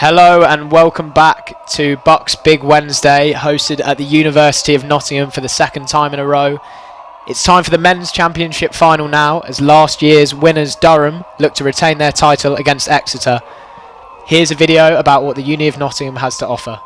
Hello and welcome back to BUCS Big Wednesday, hosted at the University of Nottingham for the second time in a row. It's time for the Men's Championship final now, as last year's winners Durham look to retain their title against Exeter. Here's a video about what the Uni of Nottingham has to offer.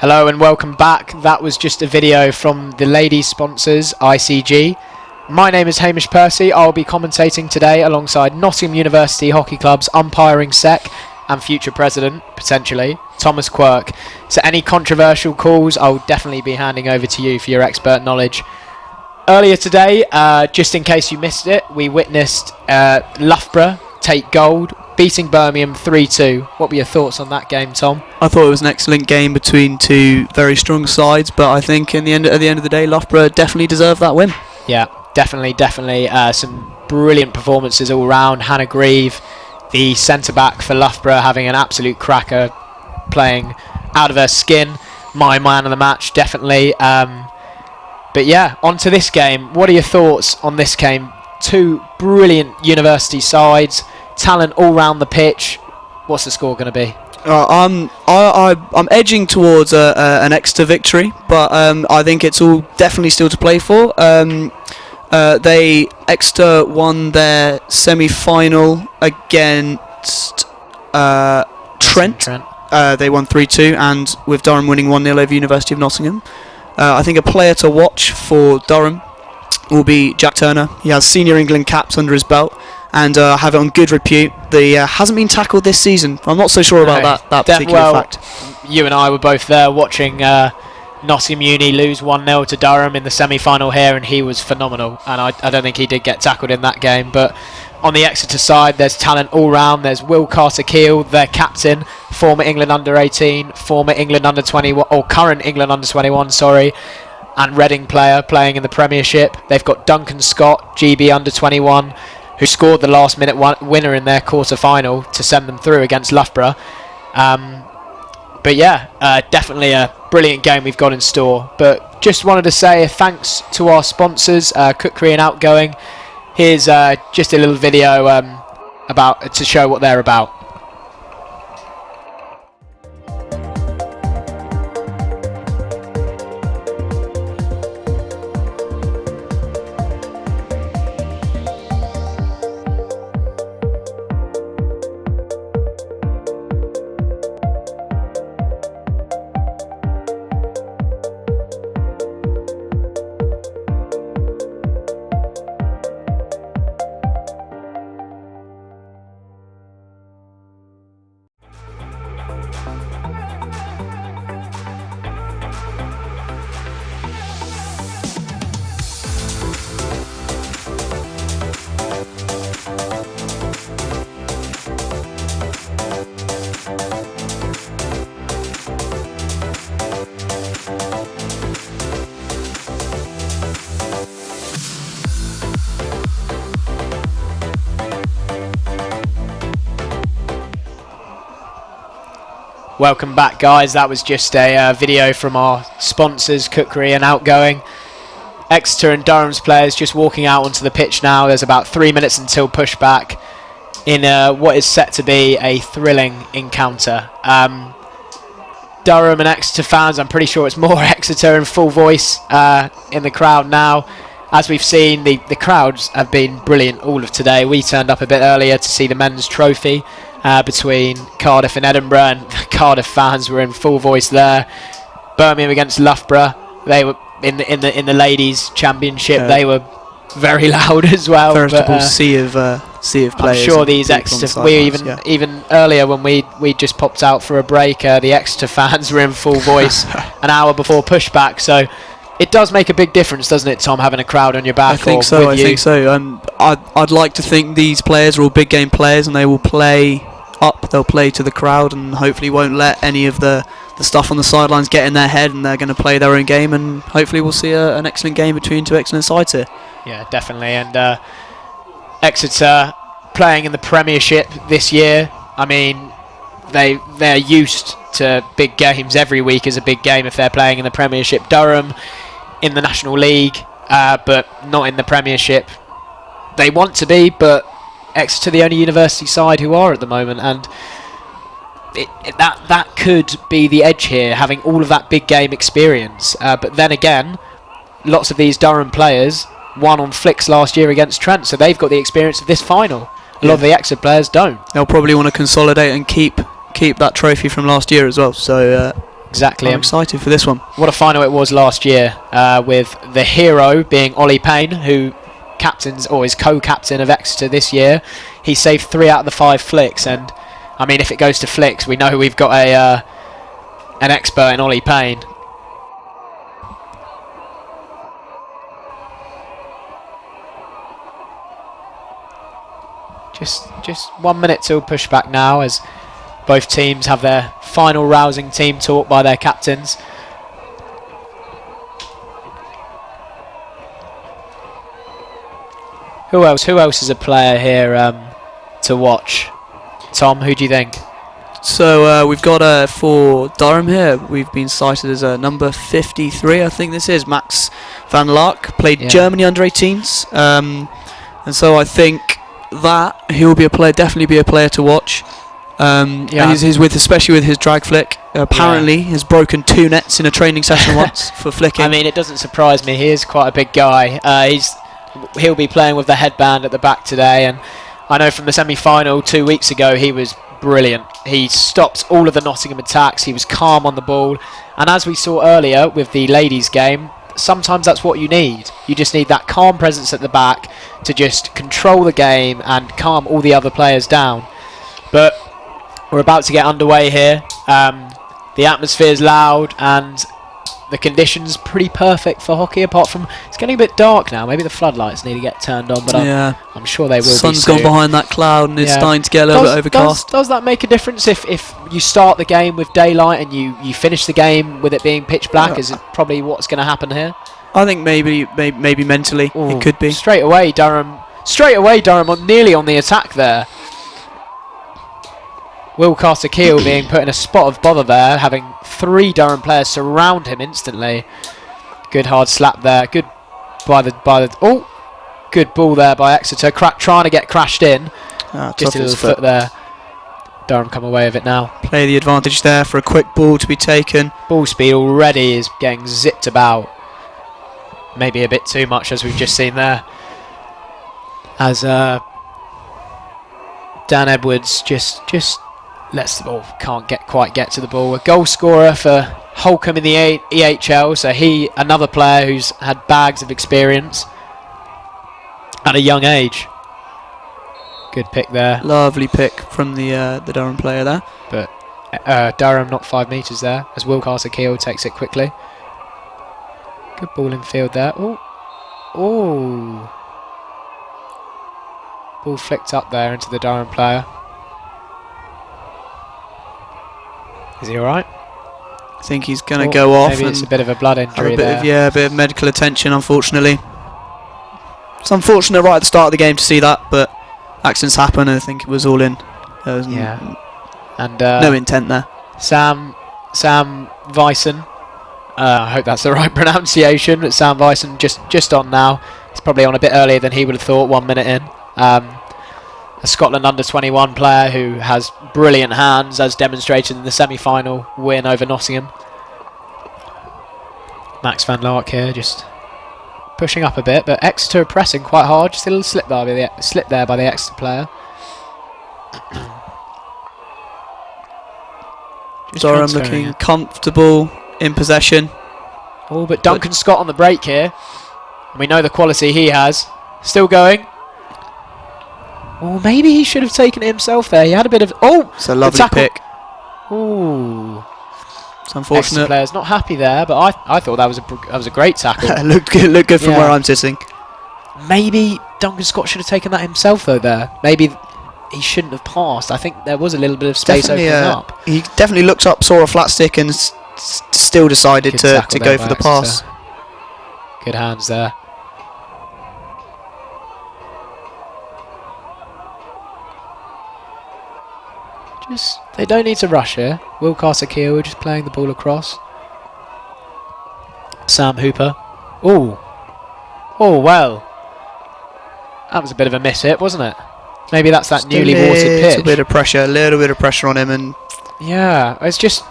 Hello and welcome back. That was just a video from the ladies sponsors, ICG. My name is Hamish Percy. I'll be commentating today alongside Nottingham University Hockey Club's umpiring sec and future president, potentially, Thomas Quirk. So any controversial calls, I'll definitely be handing over to you for your expert knowledge. Earlier today, just in case you missed it, we witnessed Loughborough take gold, beating Birmingham 3-2. What were your thoughts on that game, Tom? I thought it was an excellent game between two very strong sides, but I think at the end of the day, Loughborough definitely deserved that win. Yeah, definitely. Some brilliant performances all round. Hannah Grieve, the centre-back for Loughborough, having an absolute cracker, playing out of her skin. My man of the match, definitely. But yeah, on to this game. What are your thoughts on this game? two brilliant university sides, talent all round the pitch. What's the score going to be? I'm edging towards an Exeter victory, but I think it's all definitely still to play for. Exeter won their semi-final against Trent. They won 3-2, and with Durham winning 1-0 over University of Nottingham. I think a player to watch for Durham will be Jack Turner. He has senior England caps under his belt, and have it on good repute. He hasn't been tackled this season. I'm not so sure about that particular fact. You and I were both there watching Nottingham Uni lose 1-0 to Durham in the semi-final here, and he was phenomenal. And I don't think he did get tackled in that game. But on the Exeter side, there's talent all round. There's Will Carter-Keele, their captain, former England under-18, former England under-21, or current England under-21, sorry, and Reading player playing in the Premiership. They've got Duncan Scott, GB under-21, who scored the last-minute winner in their quarter-final to send them through against Loughborough. But yeah, definitely a brilliant game we've got in store. But just wanted to say thanks to our sponsors, Cookery and Outgoing. Here's just a little video to show what they're about. Welcome back, guys. That was just a video from our sponsors, Cookery and Outgoing. Exeter and Durham's players just walking out onto the pitch now. There's about 3 minutes until pushback in what is set to be a thrilling encounter. Durham and Exeter fans, I'm pretty sure it's more Exeter in full voice in the crowd now. As we've seen, the crowds have been brilliant all of today. We turned up a bit earlier to see the men's trophy between Cardiff and Edinburgh, and the Cardiff fans were in full voice there. Birmingham against Loughborough, they were in the ladies' championship. They were very loud as well. Veritable sea of players. I'm sure these Exeter, even earlier when we just popped out for a break, the Exeter fans were in full voice an hour before pushback. So it does make a big difference, doesn't it, Tom, having a crowd on your back? I think so. I'd like to think these players are all big game players, and they will play up. They'll play to the crowd, and hopefully won't let any of the stuff on the sidelines get in their head, and they're going to play their own game, and hopefully we'll see an excellent game between two excellent sides here. Yeah, definitely. And Exeter playing in the Premiership this year, I mean, they're used to big games. Every week is a big game if they're playing in the Premiership. Durham in the National League, but not in the Premiership. They want to be, but Exeter the only university side who are at the moment, and that could be the edge here, having all of that big game experience. But then again, lots of these Durham players won on flicks last year against Trent, so they've got the experience of this final. A lot of the Exeter players don't. They'll probably want to consolidate and keep that trophy from last year as well. So exactly, I'm excited for this one. What a final it was last year, with the hero being Ollie Payne, who is co-captain of Exeter this year. He saved 3 out of the 5 flicks, and I mean, if it goes to flicks, we know we've got an expert in Ollie Payne. Just 1 minute till pushback now, as both teams have their final rousing team talk by their captains. Who else is a player here to watch? Tom, who do you think? So we've got for Durham here, we've been cited as number 53, I think this is, Max van Lark. Played Germany under-18s. And so I think that he'll be definitely be a player to watch. And he's especially with his drag flick. Apparently, has broken 2 nets in a training session once for flicking. I mean, it doesn't surprise me. He is quite a big guy. He'll be playing with the headband at the back today, and I know from the semi-final 2 weeks ago he was brilliant. He stopped all of the Nottingham attacks. He was calm on the ball, and as we saw earlier with the ladies' game, sometimes that's what you need. You just need that calm presence at the back to just control the game and calm all the other players down. But we're about to get underway here. The atmosphere's loud and the conditions pretty perfect for hockey, apart from it's getting a bit dark now. Maybe the floodlights need to get turned on, but I'm sure they will. Sun's gone behind that cloud and it's starting to get a little bit overcast. Does that make a difference if you start the game with daylight and you finish the game with it being pitch black? Is it probably what's going to happen here? I think maybe mentally it could be. Straight away Durham nearly on the attack there. Will Carter-Keel being put in a spot of bother there, having 3 Durham players surround him instantly. Good hard slap there. Good good ball there by Exeter. Trying to get crashed in. Just a little foot there. Durham come away with it now. Play the advantage there for a quick ball to be taken. Ball speed already is getting zipped about. Maybe a bit too much, as we've just seen there. As Dan Edwards just lets the ball, can't quite get to the ball. A goal scorer for Holcombe in the EHL, so another player who's had bags of experience at a young age. Good pick there. Lovely pick from the Durham player there. But Durham not 5 metres there, as Will Carter-Keel takes it quickly. Good ball in field there. Oh. Ball flicked up there into the Durham player. Is he alright? I think he's going to go off. Maybe it's a bit of a blood injury there. A bit of medical attention, unfortunately. It's unfortunate right at the start of the game to see that, but accidents happen, and I think it was all in. There was no intent there. Sam Vyson. I hope that's the right pronunciation, but Sam Vyson just on now. He's probably on a bit earlier than he would have thought, 1 minute in. A Scotland under-21 player who has brilliant hands, as demonstrated in the semi-final win over Nottingham. Max van Lark here, just pushing up a bit, but Exeter pressing quite hard. Just a little slip there by the Exeter player. Durham looking comfortable in possession. Oh, but Duncan Scott on the break here. We know the quality he has. Still going. Oh, maybe he should have taken it himself there. He had a bit of... Oh! It's a lovely pick. Ooh. It's unfortunate. Exeter player's not happy there, but I thought that was a great tackle. It looked good from where I'm sitting. Maybe Duncan Scott should have taken that himself, though, there. Maybe he shouldn't have passed. I think there was a little bit of space opening up. He definitely looked up, saw a flat stick, and still decided to go for the pass. Good hands there. They don't need to rush here. Will Carter-Keel just playing the ball across. Sam Hooper. Oh, well. That was a bit of a miss hit, wasn't it? Maybe that's that newly watered pitch. A little bit of pressure on him, and it's just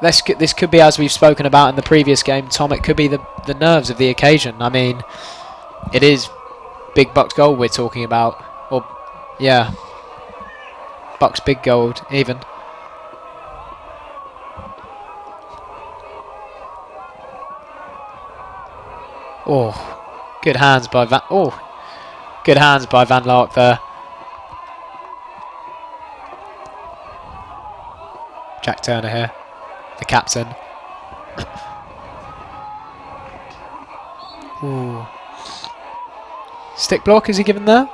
This could be, as we've spoken about in the previous game, Tom. It could be the nerves of the occasion. I mean, it is big BUCS gold we're talking about, BUCS big gold even. Oh, good hands by Van Lark there. Jack Turner here, the captain. Ooh. Stick block is he given there?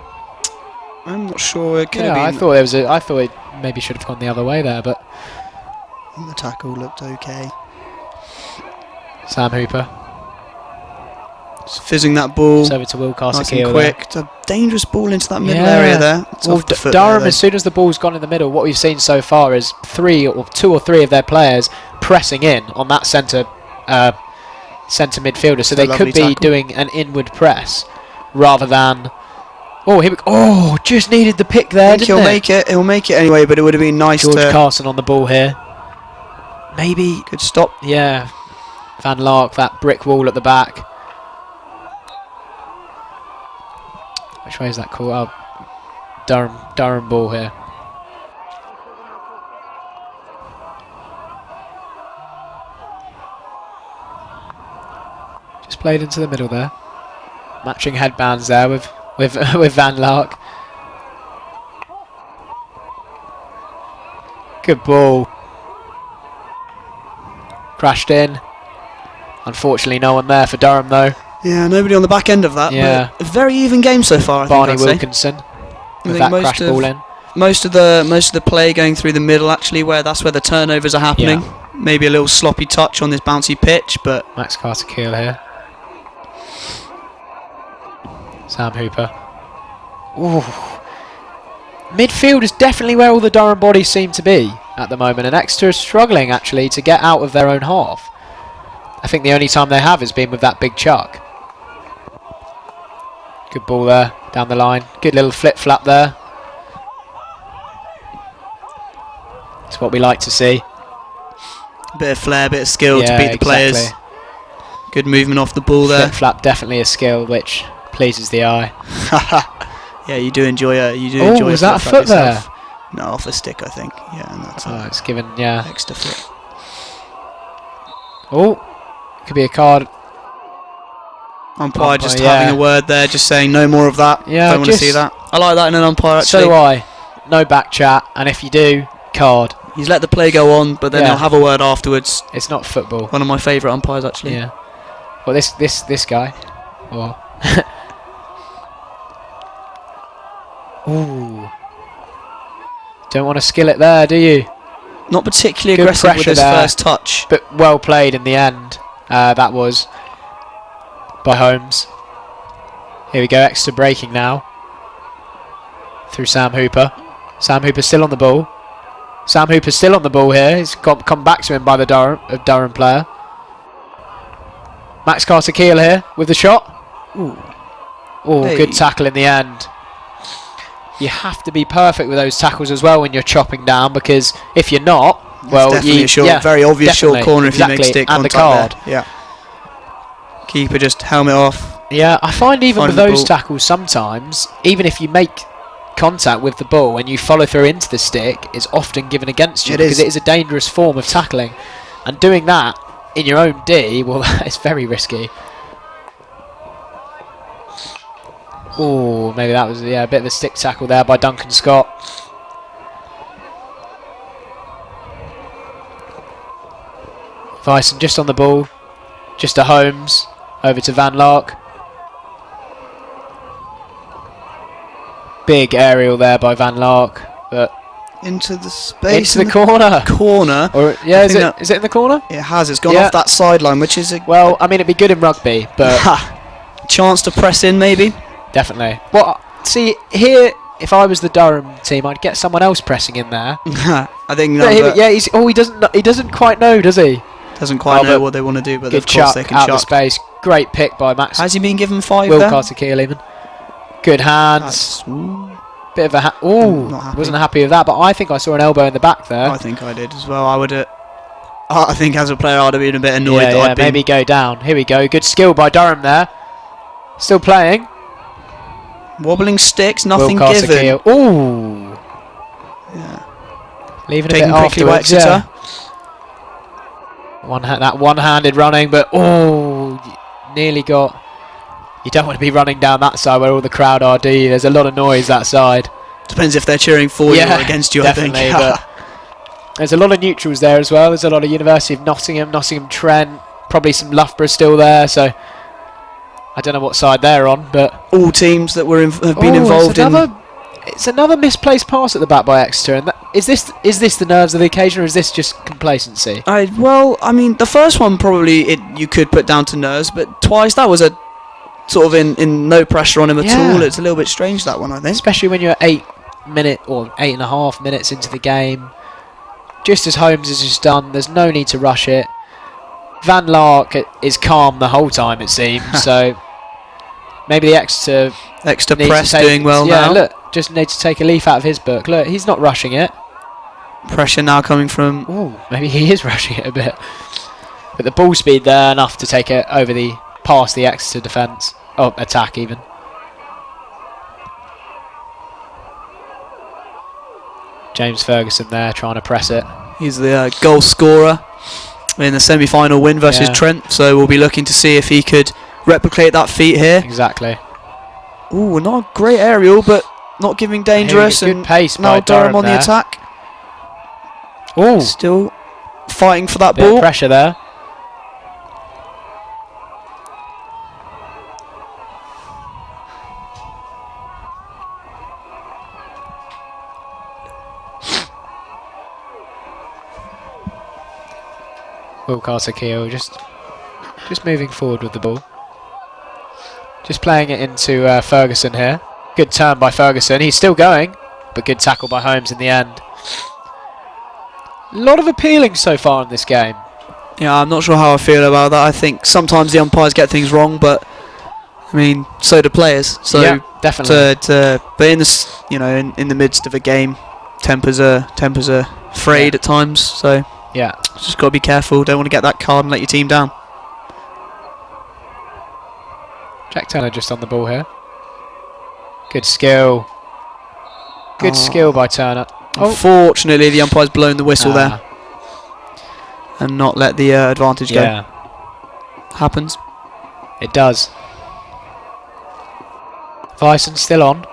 I'm not sure. It could have been. I thought it maybe should have gone the other way there, but the tackle looked okay. Sam Hooper. Just fizzing that ball. It's over to Will Carter-Keel. Nice and quick. It's a dangerous ball into that middle area there. Durham, as soon as the ball's gone in the middle, what we've seen so far is two or three of their players pressing in on that centre midfielder, so they could be doing an inward press. rather than... Oh, here we go. Oh, just needed the pick there, I think didn't he'll it? make it. He'll make it anyway, but it would have been nice George to... Carson on the ball here. Maybe... Good stop. Yeah. Van Lark, that brick wall at the back. Which way is that called? Oh, Durham ball here. Just played into the middle there. Matching headbands there with with Van Lark. Good ball. Crashed in. Unfortunately, no one there for Durham though. Yeah, nobody on the back end of that. Yeah. But a very even game so far, I Barney think I'd say. Wilkinson with think that most crash ball in. Most of the play going through the middle, actually, that's where the turnovers are happening. Yeah. Maybe a little sloppy touch on this bouncy pitch, but Max Carter-Keel here. Sam Hooper. Ooh. Midfield is definitely where all the Durham bodies seem to be at the moment, and Exeter is struggling actually to get out of their own half. I think the only time they have has been with that big chuck. Good ball there, down the line. Good little flip-flap there. It's what we like to see. a bit of flair, a bit of skill Yeah, to beat the players. exactly. Good movement off the ball there. Flip-flap, definitely a skill which pleases the eye. Yeah, you do enjoy it. You do Oh, enjoy was that a flip-flap foot yourself. No, off a stick, I think. Yeah, and that's Oh, it's given, yeah. extra foot. Oh, could be a card. Umpire just yeah. having a word there, just saying no more of that. Yeah, Don't want to see that. I like that in an umpire, actually. So do I. No back chat, and if you do, card. He's let the play go on, but then Yeah. he'll have a word afterwards. It's not football. One of my favourite umpires, actually. Yeah. Well, this guy. Oh. Ooh. Don't want to skill it there, do you? Not particularly Good aggressive with pressure his there. first touch. But well played in the end. That was by Holmes. Here we go, Exeter breaking now. Through Sam Hooper. Sam Hooper still on the ball. Sam Hooper's still on the ball here. He's come back to him by the Durham player. Max Carter-Keel here with the shot. Ooh. Oh, Hey. good tackle in the end. You have to be perfect with those tackles as well when you're chopping down, because if you're not, well, Definitely you, a short, yeah, very obvious short definitely, corner if you exactly, make stick and the contact card. there. Yeah. Keeper just helmet off. Yeah, I find even with Finding the those ball. tackles sometimes, even if you make contact with the ball and you follow through into the stick, it's often given against you It because is. it is a dangerous form of tackling. And doing that in your own D, well, it's very risky. Oh, maybe that was a bit of a stick tackle there by Duncan Scott. Vyson just on the ball, just to Holmes, over to Van Lark. Big aerial there by Van Lark, but Into the space. into the corner. corner. Or yeah, I is think it in the corner? It has. It's gone Yeah. off that sideline, which is a Well, I mean, it'd be good in rugby, but chance to press in, maybe. definitely. Well, see here, if I was the Durham team, I'd get someone else pressing in there. I think Yeah, number he doesn't quite know, does he? doesn't quite Oh, know but what they want to do, but Good of course they chuck can out of chuck. space. Great pick by Max. Has he been given 5 Will there? Carter-Keel even. Good hands. That's, ooh, Bit of a Not happy. wasn't happy with that, but I think I saw an elbow in the back there. I think I did as well. I would. I think as a player, I'd have been a bit annoyed. Yeah, that I'd been maybe go down. Here we go. Good skill by Durham there. Still playing. wobbling sticks, nothing Will given. Carter-Keel. Ooh. Yeah. Leaving Taken a bit quickly by afterwards. Exeter. Yeah. That one-handed running, but nearly got. You don't want to be running down that side where all the crowd are, do you? There's a lot of noise that side. Depends if they're cheering for you or against you. Definitely, I think. but there's a lot of neutrals there as well. There's a lot of University of Nottingham, Nottingham Trent, probably some Loughborough still there. So I don't know what side they're on, but all teams that have been involved in. It's another misplaced pass at the back by Exeter. And is this the nerves of the occasion, or is this just complacency? Well, I mean, the first one probably you could put down to nerves, but twice that was a sort of in no pressure on him at Yeah. all. It's a little bit strange, that one, I think. Especially when you're 8.5 minutes into the game. Just as Holmes has just done, there's no need to rush it. Van Lark is calm the whole time, it seems, so Maybe the Exeter press doing well now. Yeah, look, just need to take a leaf out of his book. Look, he's not rushing it. Pressure now coming from... Ooh, maybe he is rushing it a bit. But the ball speed there enough to take it over past the Exeter defence. Oh, attack even. James Ferguson there trying to press it. He's the goal scorer in the semi-final win versus Trent. So we'll be looking to see if he could replicate that feat here. Exactly. Ooh, not a great aerial, but not giving dangerous. Good pace now by Durham on there. the attack. Ooh. Still fighting for that Bit ball. of pressure there. Will Carter-Keel just moving forward with the ball. Just playing it into Ferguson here. Good turn by Ferguson. He's still going, but good tackle by Holmes in the end. A lot of appealing so far in this game. Yeah, I'm not sure how I feel about that. I think sometimes the umpires get things wrong, but I mean, so do players. So yeah, definitely. But in this, in the midst of a game, tempers are frayed at times. So yeah, just got to be careful. Don't want to get that card and let your team down. Jack Turner just on the ball here. Good skill. Good skill by Turner. Unfortunately, the umpire's blown the whistle there and not let the advantage go. Yeah. Happens. It does. Vyson still on.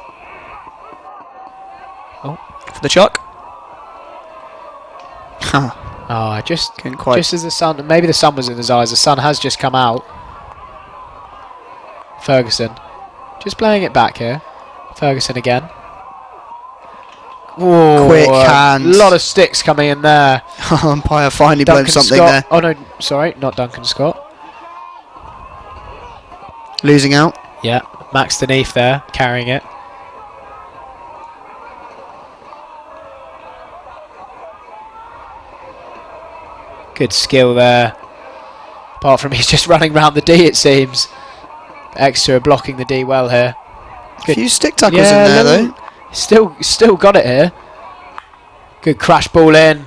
For the chuck. Just Couldn't quite. Just as the sun, maybe the sun was in his eyes. The sun has just come out. Ferguson, just playing it back here. Ferguson again. Whoa, quick hands. A lot of sticks coming in there. Umpire finally Duncan blown something Scott. there. Oh no, sorry, not Duncan Scott. Losing out. Yeah, Max Deneath there, carrying it. Good skill there. Apart from he's just running round the D, it seems. Exeter are blocking the D well here. A few stick tackles in there, though. Still got it here. Good crash ball in.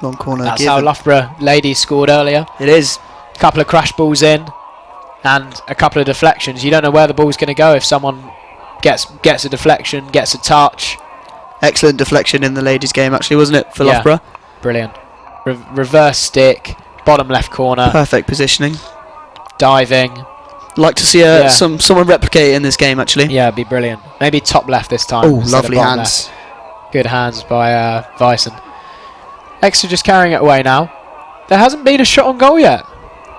Long corner. That's how Loughborough ladies scored earlier. It is. A couple of crash balls in and a couple of deflections. You don't know where the ball's going to go if someone gets a deflection, gets a touch. Excellent deflection in the ladies' game, actually, wasn't it, for Loughborough? Brilliant. Reverse stick, bottom left corner. Perfect positioning. Diving. Like to see someone replicate it in this game, actually. Yeah, it'd be brilliant. Maybe top left this time. Oh, lovely hands. Left. Good hands by Vyson. Exeter just carrying it away now. There hasn't been a shot on goal yet,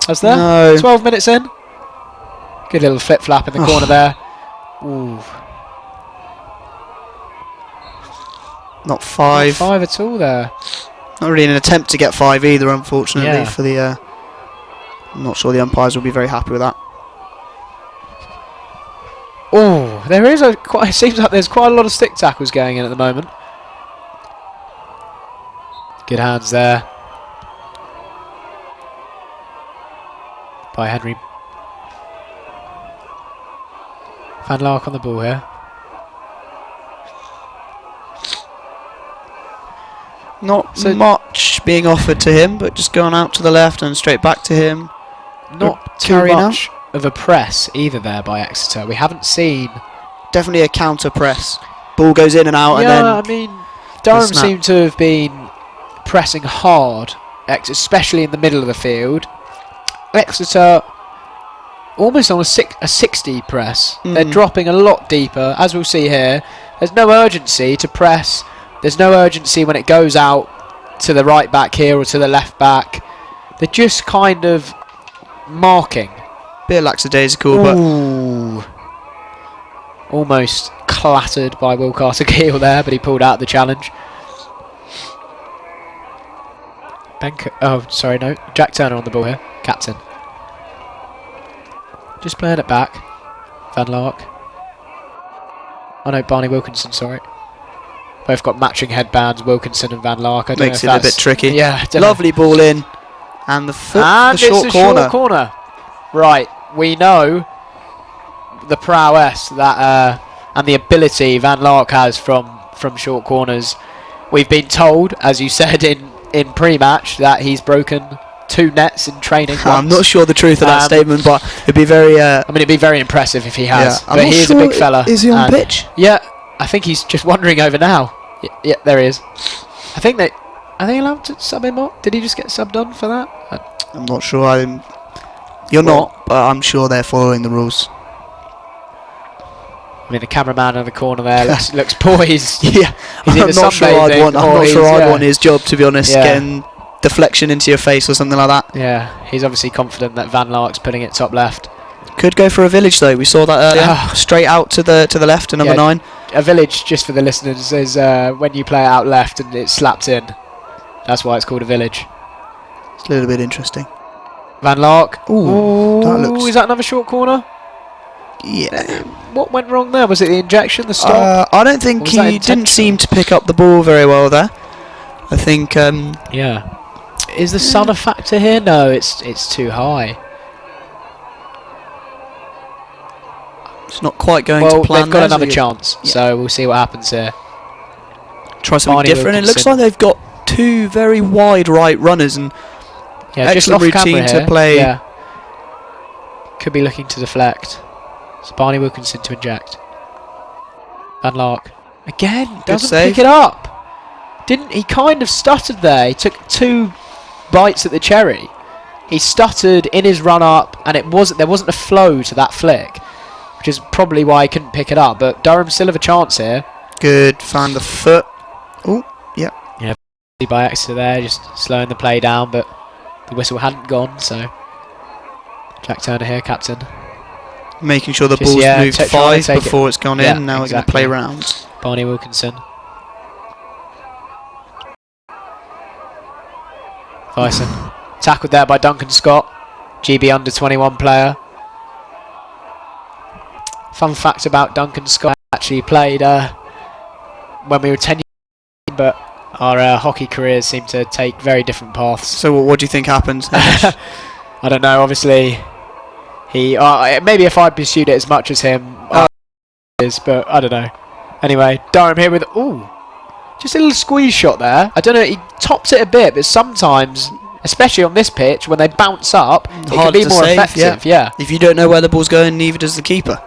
has there? No. 12 minutes in. Good little flip-flap in the corner there. Ooh. Not five. Not five at all there. Not really an attempt to get five either, unfortunately. For the, I'm not sure the umpires will be very happy with that. Oh, there is it seems like there's quite a lot of stick tackles going in at the moment. Good hands there by Henry. Van Lark on the ball here. Not much being offered to him, but just going out to the left and straight back to him. Not too much of a press either there by Exeter. We haven't seen... Definitely a counter press. Ball goes in and out and then... Yeah, I mean, Durham seem to have been pressing hard, especially in the middle of the field. Exeter almost on a 60 press. They're dropping a lot deeper, as we'll see here. There's no urgency to press. There's no urgency when it goes out to the right back here or to the left back. They're just kind of marking. Bit lackadaisical, but... Almost clattered by Will Carter-Keel there, but he pulled out the challenge. Jack Turner on the ball here, captain. Just playing it back. Van Lark. Oh no, Barney Wilkinson, sorry. Both got matching headbands, Wilkinson and Van Lark. Makes it a bit tricky. Yeah, lovely ball in. And the foot, and the short corner. Short corner. Right, we know the prowess that and the ability Van Lark has from short corners. We've been told, as you said in pre-match, that he's broken 2 nets in training. I'm not sure the truth of that statement, but it'd be very. I mean, it'd be very impressive if he has. Yeah, but he is a big fella. Is he on pitch? Yeah, I think he's just wandering over now. Yeah, there he is. I think are they allowed to sub him up? Did he just get subbed on for that? I'm not sure. You're not, but I'm sure they're following the rules. I mean, the cameraman in the corner there looks poised. Yeah, I'm not sure I'd want his job, to be honest, getting deflection into your face or something like that. Yeah, he's obviously confident that Van Lark's putting it top left. Could go for a village though. We saw that earlier. Straight out to the left to number 9. A village, just for the listeners, is when you play it out left and it slaps in. That's why it's called a village. It's a little bit interesting. Van Lark. Ooh, that looks. Is that another short corner? Yeah. What went wrong there? Was it the injection, the stop? I don't think he didn't seem to pick up the ball very well there. I think. Yeah. Is the sun a factor here? No, it's too high. It's not quite going to plan. Well, they've got another chance, so we'll see what happens here. Try something different. It looks like they've got 2 very wide right runners and excellent routine to play. Yeah. Could be looking to deflect. It's Barney Wilkinson to inject. Van Lark again doesn't pick it up. Didn't he? Kind of stuttered there. He took 2 bites at the cherry. He stuttered in his run up, and there wasn't a flow to that flick, which is probably why he couldn't pick it up. But Durham still have a chance here. Good, found the foot. Oh, yeah. Yeah, by Exeter there, just slowing the play down, but the whistle hadn't gone, so Jack Turner here, captain. Making sure the ball's moved 5 before it's gone in. Now we're going to play rounds. Barney Wilkinson. Bison. Tackled there by Duncan Scott, GB under 21 player. Fun fact about Duncan Scott, actually played when we were 10 years, but our hockey careers seem to take very different paths. So what do you think happened? I don't know, obviously he maybe if I pursued it as much as him, but I don't know. Anyway, Durham here with just a little squeeze shot there. I don't know, he tops it a bit, but sometimes, especially on this pitch, when they bounce up, it can be more effective. Yeah. If you don't know where the ball's going, neither does the keeper.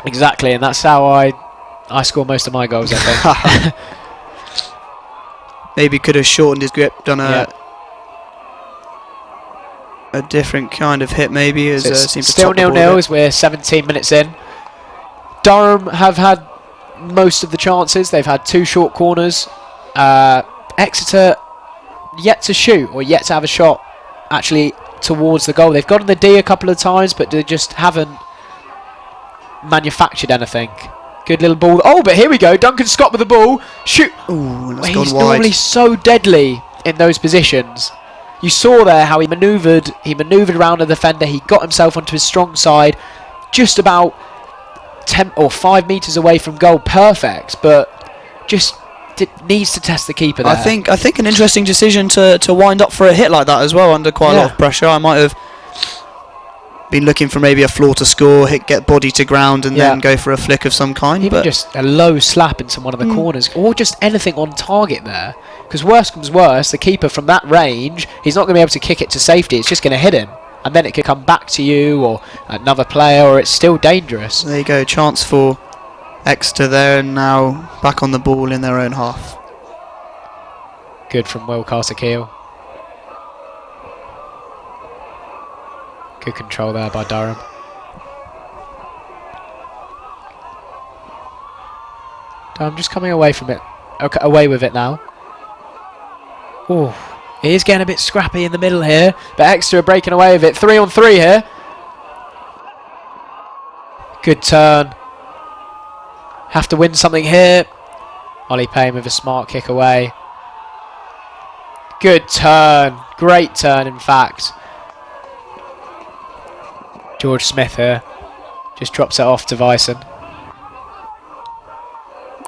Exactly, and that's how I score most of my goals, I think. Maybe could have shortened his grip, done a different kind of hit, maybe. As seems still 0-0 as we're 17 minutes in. Durham have had most of the chances. They've had 2 short corners. Exeter yet to shoot or yet to have a shot actually towards the goal. They've gotten the D a couple of times, but they just haven't manufactured anything. Good little ball. Oh, but here we go. Duncan Scott with the ball. Shoot. Ooh, that's he's gone wide. normally so deadly in those positions. You saw there how he manoeuvred. He manoeuvred around the defender. He got himself onto his strong side, just about 10 or 5 meters away from goal. Perfect, but just needs to test the keeper there. I think an interesting decision to wind up for a hit like that as well under quite a lot of pressure. I might have been looking for maybe a floor to score, get body to ground, and then go for a flick of some kind. Even just a low slap into one of the corners, or just anything on target there. Because worst comes worst, the keeper from that range, he's not going to be able to kick it to safety. It's just going to hit him, and then it could come back to you or another player, or it's still dangerous. There you go, chance for Exeter there, and now back on the ball in their own half. Good from Will Carter-Keel. Good control there by Durham. Durham just coming away from it. Okay, away with it now. Oh, he is getting a bit scrappy in the middle here, but Exeter are breaking away with it. 3-on-3 here. Good turn. Have to win something here. Ollie Payne with a smart kick away. Good turn. Great turn, in fact. George Smith here. Just drops it off to Vyson.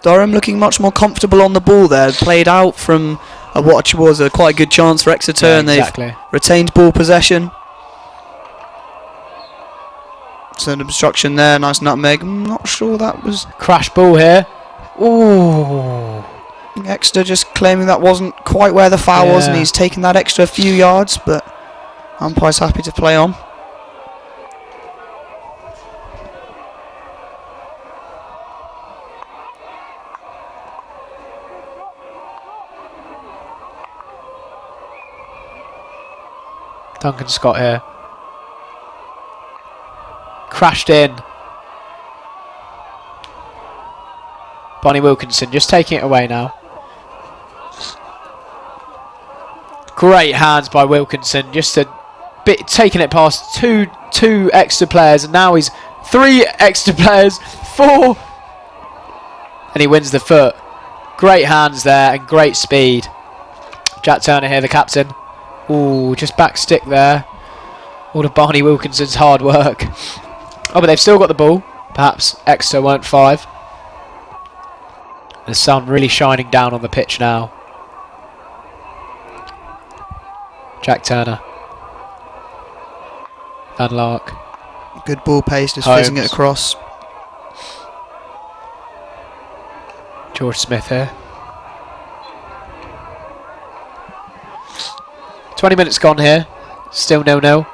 Durham looking much more comfortable on the ball there. Played out from what was a quite good chance for Exeter, and they've retained ball possession. So an obstruction there, nice nutmeg. I'm not sure that was... Crash ball here. Ooh. Exeter just claiming that wasn't quite where the foul was, and he's taken that extra few yards, but umpire's happy to play on. Duncan Scott here. Crashed in. Bonnie Wilkinson just taking it away now. Great hands by Wilkinson, just a bit taking it past two Exeter players, and now he's 3 Exeter players, 4, and he wins the foot. Great hands there and great speed. Jack Turner here, the captain. Ooh, just back stick there. All of Barney Wilkinson's hard work. Oh, but they've still got the ball. Perhaps Exeter won't 5. The sun really shining down on the pitch now. Jack Turner. Van Lark. Good ball pace, just Holmes. fizzing it across. George Smith here. 20 minutes gone here. Still 0-0.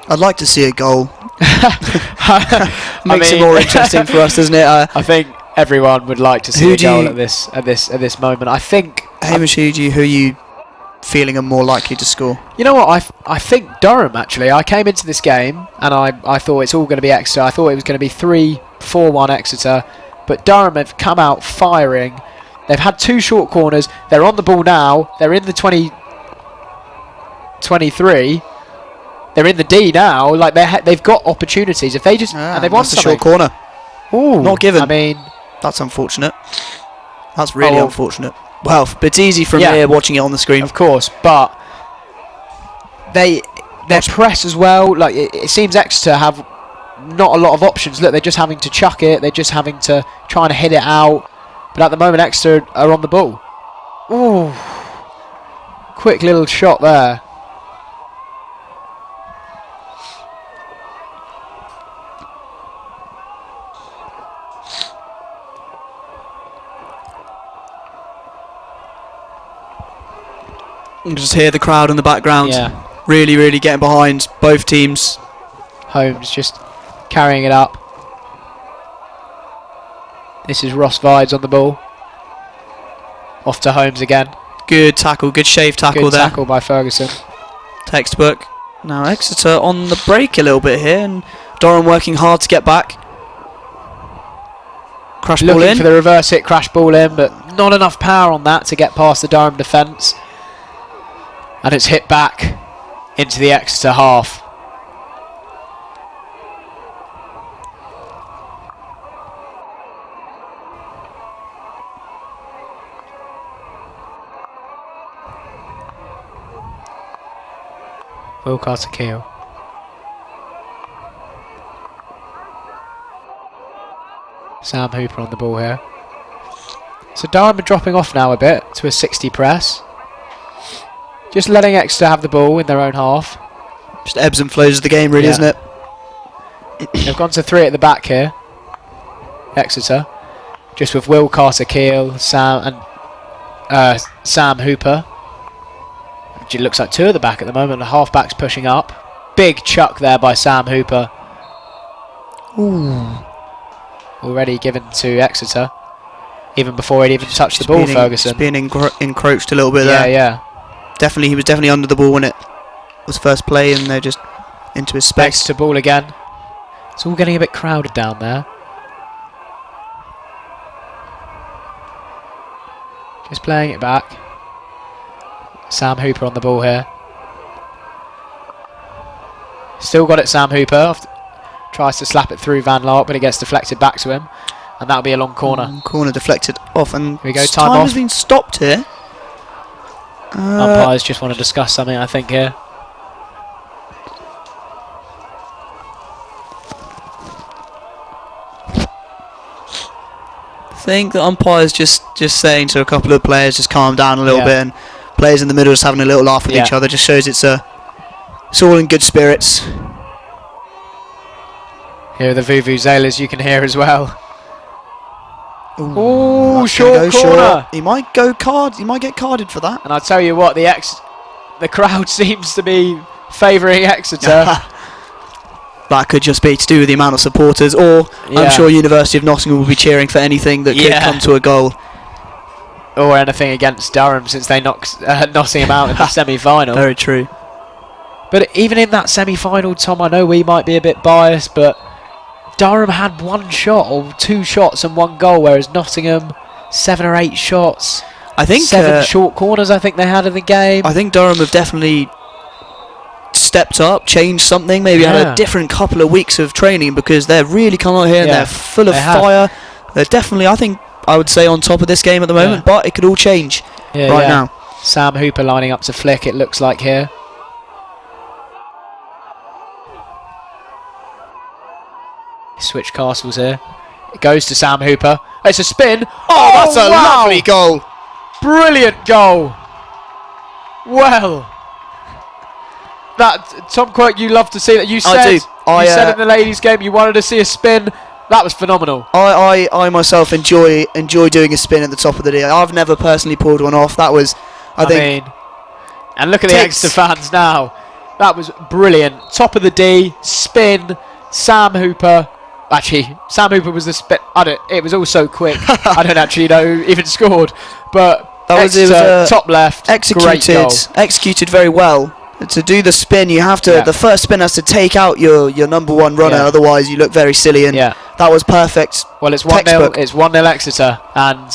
I'd like to see a goal. Makes it more interesting for us, doesn't it? I think everyone would like to see a goal at this moment. I think Hamish, who are you feeling are more likely to score? You know what? I think Durham, actually. I came into this game and I thought it's all going to be Exeter. I thought it was going to be 3-4-1 Exeter, but Durham have come out firing. They've had 2 short corners. They're on the ball now. They're in the 23. They're in the D now. Like they've got opportunities. If they just and they've won a short corner. Ooh, not given. I mean, that's unfortunate. That's really unfortunate. Well, but it's easy from here watching it on the screen. Of course, but their press as well. Like it seems Exeter have not a lot of options. Look, they're just having to chuck it. They're just having to try and hit it out. But at the moment, Exeter are on the ball. Ooh, quick little shot there. You can just hear the crowd in the background. Yeah. Really, really getting behind both teams. Holmes just carrying it up. This is Ross Vides on the ball. Off to Holmes again. Good tackle, good shave tackle good there. Good tackle by Ferguson. Textbook. Now Exeter on the break a little bit here, and Durham working hard to get back. Crash ball in. Looking for the reverse hit, crash ball in, but not enough power on that to get past the Durham defence. And it's hit back into the Exeter half. Will Carter Keel. Sam Hooper on the ball here. So Durham are dropping off now a bit to a 60 press. Just letting Exeter have the ball in their own half. Just ebbs and flows of the game, really, isn't it? They've gone to 3 at the back here. Exeter. Just with Will Carter Keel, Sam Sam Hooper. It looks like 2 at the back at the moment. The half-back's pushing up. Big chuck there by Sam Hooper. Ooh. Already given to Exeter. Even before he'd even touched the ball, Ferguson. Just being encroached a little bit there. Yeah. Definitely, he was definitely under the ball when it was first play, and they're just into his space. Exeter ball again. It's all getting a bit crowded down there. Just playing it back. Sam Hooper on the ball here. Still got it, Sam Hooper. Tries to slap it through Van Lark, but it gets deflected back to him. And that'll be a long corner. Corner deflected off, and here we go, time off. Has been stopped here. Umpires just want to discuss something, I think, here. I think the umpire's just saying to a couple of players, just calm down a little bit, and players in the middle just having a little laugh with each other. Just shows it's all in good spirits. Here are the Vuvuzelas you can hear as well. Ooh, Ooh, short corner. He might go card. He might get carded for that. And I'll tell you what, the crowd seems to be favouring Exeter. That could just be to do with the amount of supporters, or I'm sure University of Nottingham will be cheering for anything that could come to a goal. Or anything against Durham, since they knocked Nottingham out in the semi-final. Very true. But even in that semi-final, Tom, I know we might be a bit biased, but Durham had 1 shot or 2 shots and 1 goal, whereas Nottingham 7 or 8 shots. I think 7 short corners I think they had in the game. I think Durham have definitely stepped up, changed something, maybe had a different couple of weeks of training, because they're really coming out here and they're full of fire. They're definitely, I would say, on top of this game at the moment, but it could all change now. Sam Hooper lining up to flick, it looks like here. Switch Castles here. It goes to Sam Hooper. It's a spin. Oh, that's a lovely goal. Brilliant goal. Well, that Tom Quirk, you love to see that. You said you said in the ladies' game you wanted to see a spin. That was phenomenal. I myself enjoy doing a spin at the top of the D. I've never personally pulled one off. That was, I think. And look at the Exeter fans now. That was brilliant. Top of the D, spin, Sam Hooper. Actually, Sam Hooper was the spin. It was all so quick. I don't actually know who even scored, but that was top left. Executed very well. To do the spin, you have to. The first spin has to take out your number 1 runner. Otherwise, you look very silly. And that was perfect. Well, it's 1-0. It's 1-0 Exeter, and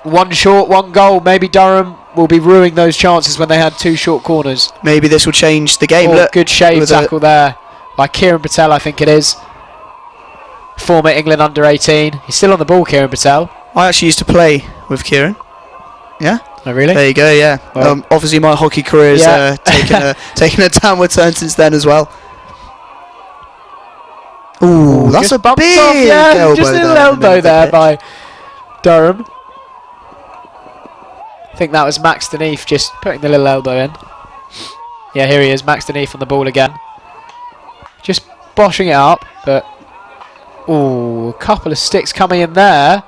1 short, 1 goal. Maybe Durham will be ruining those chances when they had 2 short corners. Maybe this will change the game. Look, good shave tackle there by Kieran Patel, I think it is. Former England under-18. He's still on the ball, Kieran Patel. I actually used to play with Kieran. Yeah. Oh, really? There you go. Yeah. Well, obviously, my hockey career has taken a downward turn since then as well. Ooh, that's a big elbow. Just a little elbow there by Durham. I think that was Max Deneath just putting the little elbow in. Yeah, here he is, Max Deneath on the ball again. Just boshing it up, but ooh, a couple of sticks coming in there.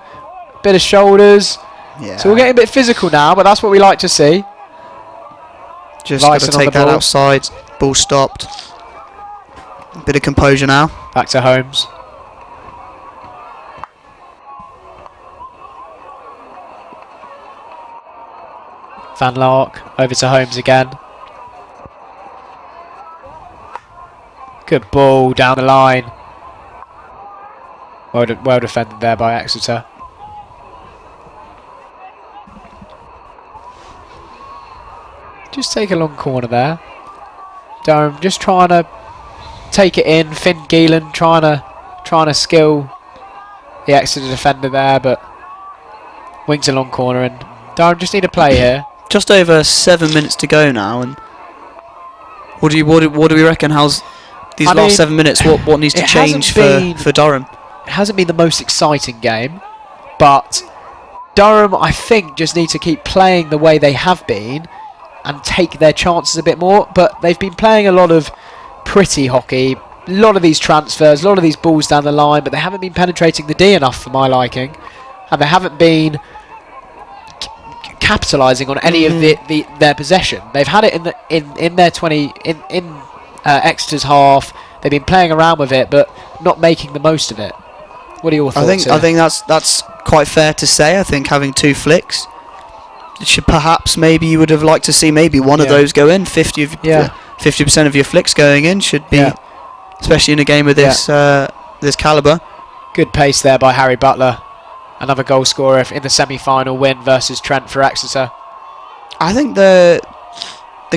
Bit of shoulders. Yeah. So we're getting a bit physical now, but that's what we like to see. Just got to take that outside. Ball stopped. Bit of composure now. Back to Holmes. Van Lark over to Holmes again. Good ball down the line. Well defended there by Exeter. Just take a long corner there. Durham just trying to take it in. Finn Geelan trying to skill the Exeter defender there, but wings a long corner, and Durham just need to play here. Just over 7 minutes to go now, and what do we reckon? How's these last 7 minutes? What needs to change for Durham? It hasn't been the most exciting game, but Durham, I think, just need to keep playing the way they have been and take their chances a bit more. But they've been playing a lot of pretty hockey, a lot of these transfers, a lot of these balls down the line, but they haven't been penetrating the D enough for my liking, and they haven't been capitalising on any of their possession. They've had it in their Exeter's half. They've been playing around with it, but not making the most of it. What are your thoughts? I think that's quite fair to say. I think having 2 flicks, it should perhaps maybe you would have liked to see maybe one of those go in. 50% of your flicks going in should be, especially in a game of this this calibre. Good pace there by Harry Butler. Another goal scorer in the semi-final win versus Trent for Exeter. I think the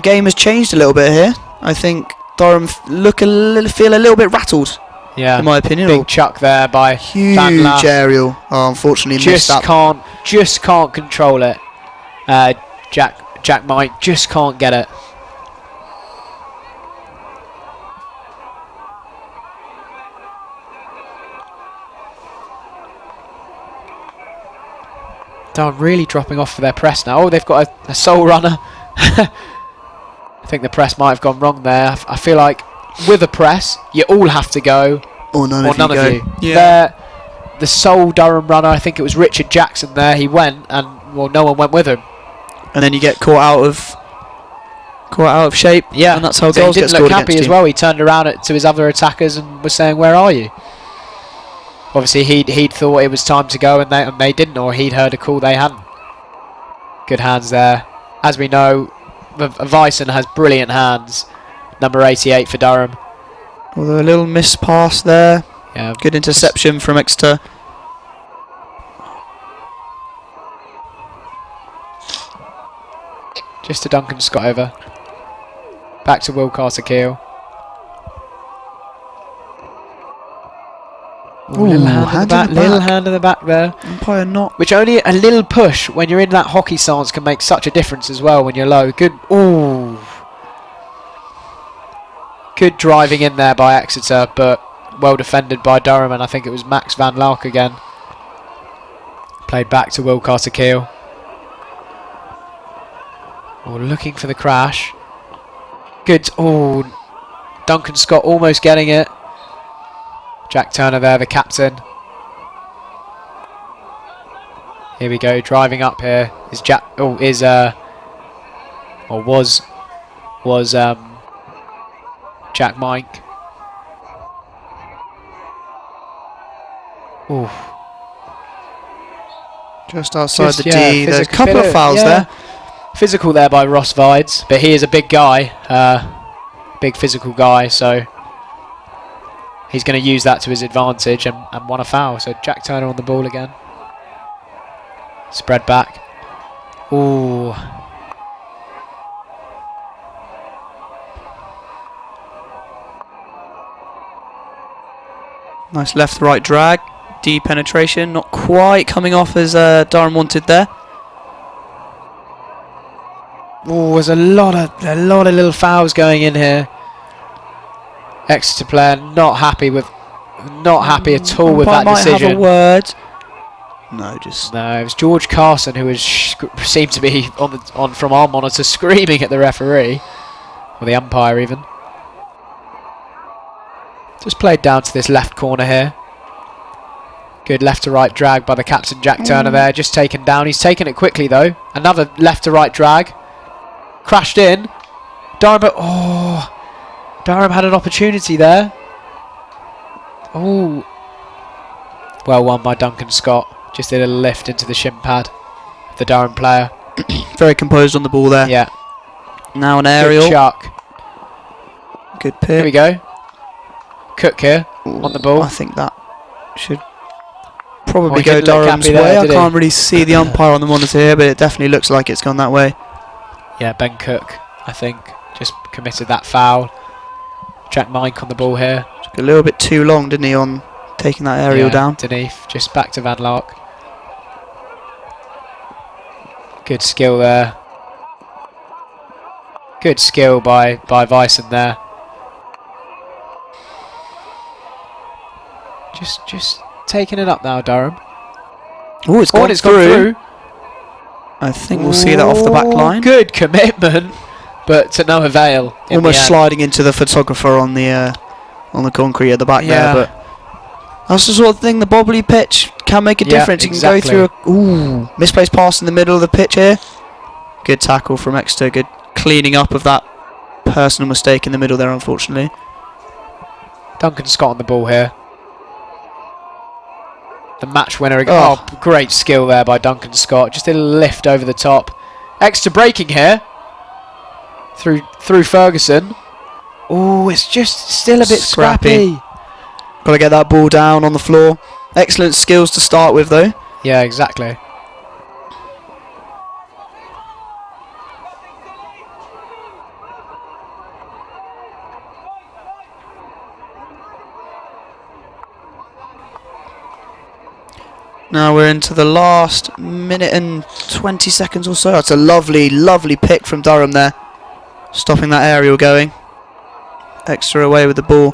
game has changed a little bit here. I think Durham feel a little bit rattled. Yeah, in my opinion. Big chuck there by huge Van Lass. Aerial. Oh, unfortunately, just can't control it. Jack Mike just can't get it. Durham really dropping off for their press now. Oh, they've got a sole runner. I think the press might have gone wrong there. I feel like with a press, you all have to go, or none of you. Yeah. The sole Durham runner, I think it was Richard Jackson there, he went, and, well, no one went with him. And then you get caught out of shape. Yeah, and that's how so goals he get didn't scored look happy against as you. well. He turned around to his other attackers and was saying, "Where are you?" Obviously, he'd thought it was time to go, and they didn't, or he'd heard a call they hadn't. Good hands there. As we know, Vyson has brilliant hands. Number 88 for Durham. Although a little miss pass there. Yeah, good interception from Exeter. Just to Duncan Scott over. Back to Will Carter-Keel. Little hand in the back there. Umpire not. Which only a little push when you're in that hockey stance can make such a difference as well when you're low. Good. Ooh. Good driving in there by Exeter, but well defended by Durham, and I think it was Max Van Lauk again. Played back to Will Carter-Keel. Oh, looking for the crash. Good. Oh, Duncan Scott almost getting it. Jack Turner there, the captain. Here we go, driving up here is Jack. Oh, was Jack Mike. Ooh. Just outside the yeah, D. There's a couple of fouls there. Physical there by Ross Vides, but he is a big guy, big physical guy, so he's going to use that to his advantage and won a foul. So Jack Turner on the ball again. Spread back. Ooh. Nice left-right drag. D penetration. Not quite coming off as Durham wanted there. Oh, there's a lot of little fouls going in here. Exeter player not happy at all with that decision. Might have a word. No, just no. It was George Carson who seemed to be from our monitor screaming at the referee, or the umpire even. Just played down to this left corner here. Good left to right drag by the captain Jack Turner there, just taken down. He's taken it quickly though. Another left to right drag. Crashed in. Durham had an opportunity there. Oh. Well won by Duncan Scott. Just did a lift into the shin pad. The Durham player. Very composed on the ball there. Yeah. Now an aerial. Good chuck. Good pick. Here we go. Cook here on the ball. I think that should probably he go didn't look Durham's happy way. there, I did he? can't really see the umpire on the monitor here, but it definitely looks like it's gone that way. Yeah, Ben Cook, I think, just committed that foul. Jack Mike on the ball here. Took a little bit too long, didn't he, on taking that aerial down? Underneath, just back to Van Lauk. Good skill there. Good skill by Vyson there. Just taking it up now, Durham. Oh, it's gone through. I think we'll see that off the back line. Good commitment, but to no avail. Almost sliding into the photographer on the concrete at the back there, but that's the sort of thing. The bobbly pitch can make a difference. Exactly. You can go through a misplaced pass in the middle of the pitch here. Good tackle from Exeter. Good cleaning up of that personal mistake in the middle there, unfortunately. Duncan Scott on the ball here. The match winner again. Oh, great skill there by Duncan Scott. Just did a lift over the top. Exeter breaking here. Through Ferguson. Oh, it's just still a bit scrappy. Got to get that ball down on the floor. Excellent skills to start with, though. Yeah, exactly. Now we're into the last minute and 20 seconds or so. That's a lovely, lovely pick from Durham there. Stopping that aerial going. Exeter away with the ball.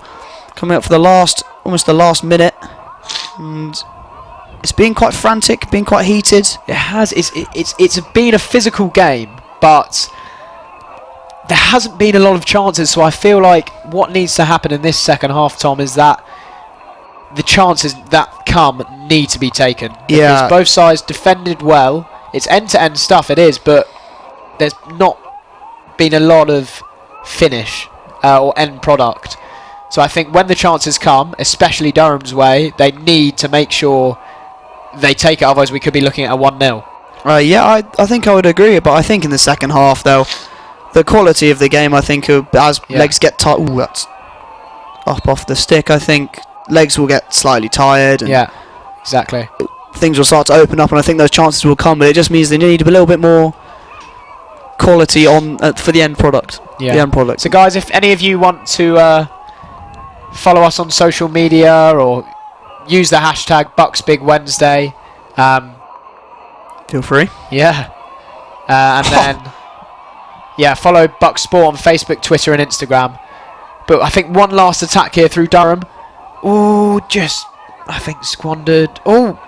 Coming up for almost the last minute. And it's been quite frantic, been quite heated. It has. It's been a physical game, but there hasn't been a lot of chances, so I feel like what needs to happen in this second half, Tom, is that the chances that come need to be taken. Yeah. Because both sides defended well. It's end-to-end stuff, it is, but there's not been a lot of finish or end product. So I think when the chances come, especially Durham's way, they need to make sure they take it, otherwise we could be looking at a 1-0. Yeah, I think I would agree, but I think in the second half, though, the quality of the game, I think, as legs get tired... Ooh, that's up off the stick. I think legs will get slightly tired. And yeah, exactly. things will start to open up, and I think those chances will come, but it just means they need a little bit more quality on for the end product. Yeah. The end product. So, guys, if any of you want to follow us on social media or use the hashtag BucsBigWednesday, feel free. Yeah. And then, yeah, follow Bucks Sport on Facebook, Twitter, and Instagram. But I think one last attack here through Durham. Ooh, just, I think, squandered. Oh,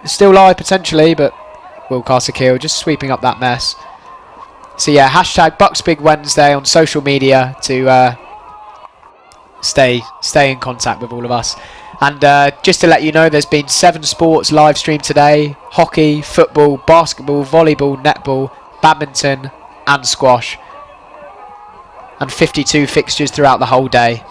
still live potentially, but will cast a kill, just sweeping up that mess. So yeah, hashtag BucsBigWednesday on social media to stay in contact with all of us. And just to let you know, there's been 7 sports live streamed today: hockey, football, basketball, volleyball, netball, badminton, and squash. And 52 fixtures throughout the whole day.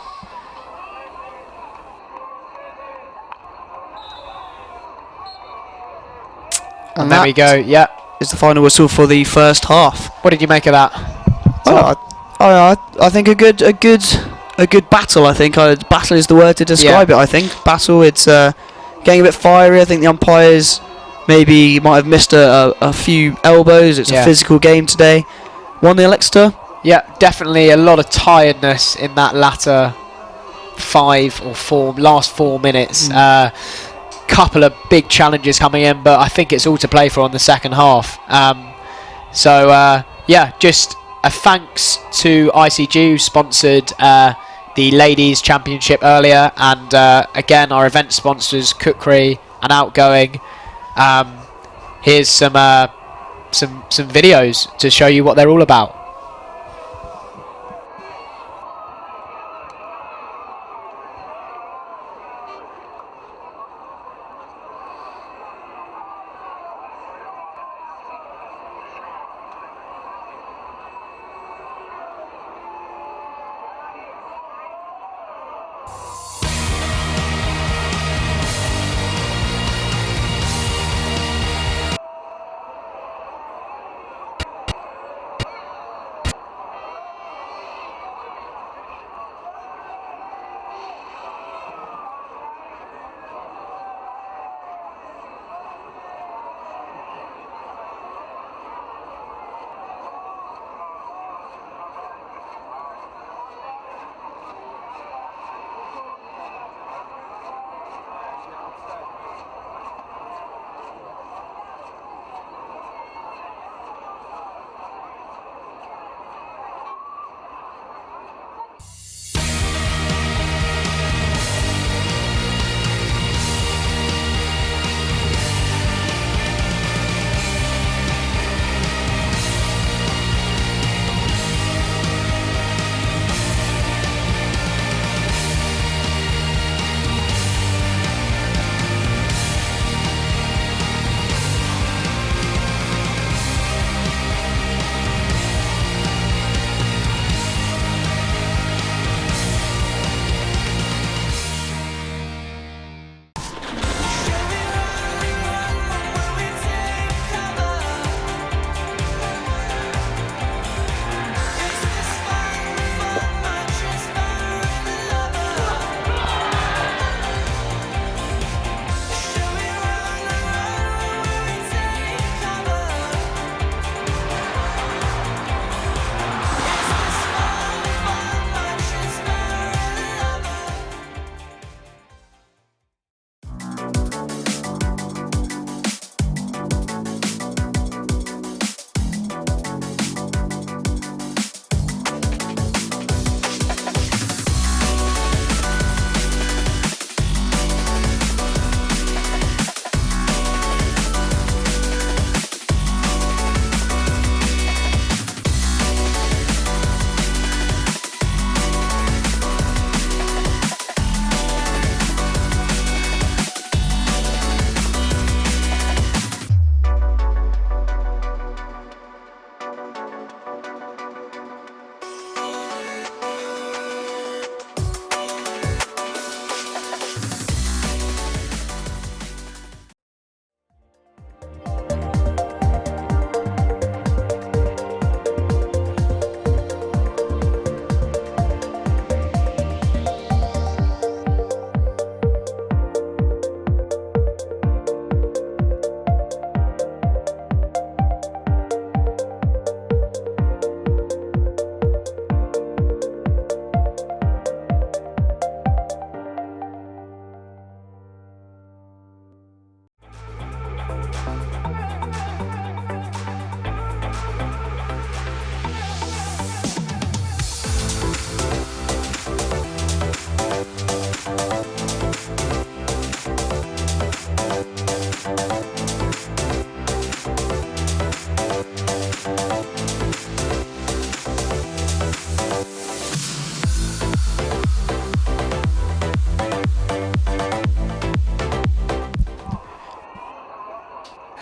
And there we go. Yeah, is the final whistle for the first half. what did you make of that? I think a good battle. I think battle is the word to describe it. I think battle. It's getting a bit fiery. I think the umpires maybe might have missed a few elbows. It's a physical game today. 1-0 Exeter. Yeah, definitely a lot of tiredness in that latter last 4 minutes. Couple of big challenges coming in, but I think it's all to play for on the second half. Yeah, just a thanks to ICG who sponsored the Ladies Championship earlier, and again our event sponsors Kukri and Outgoing. Here's some videos to show you what they're all about.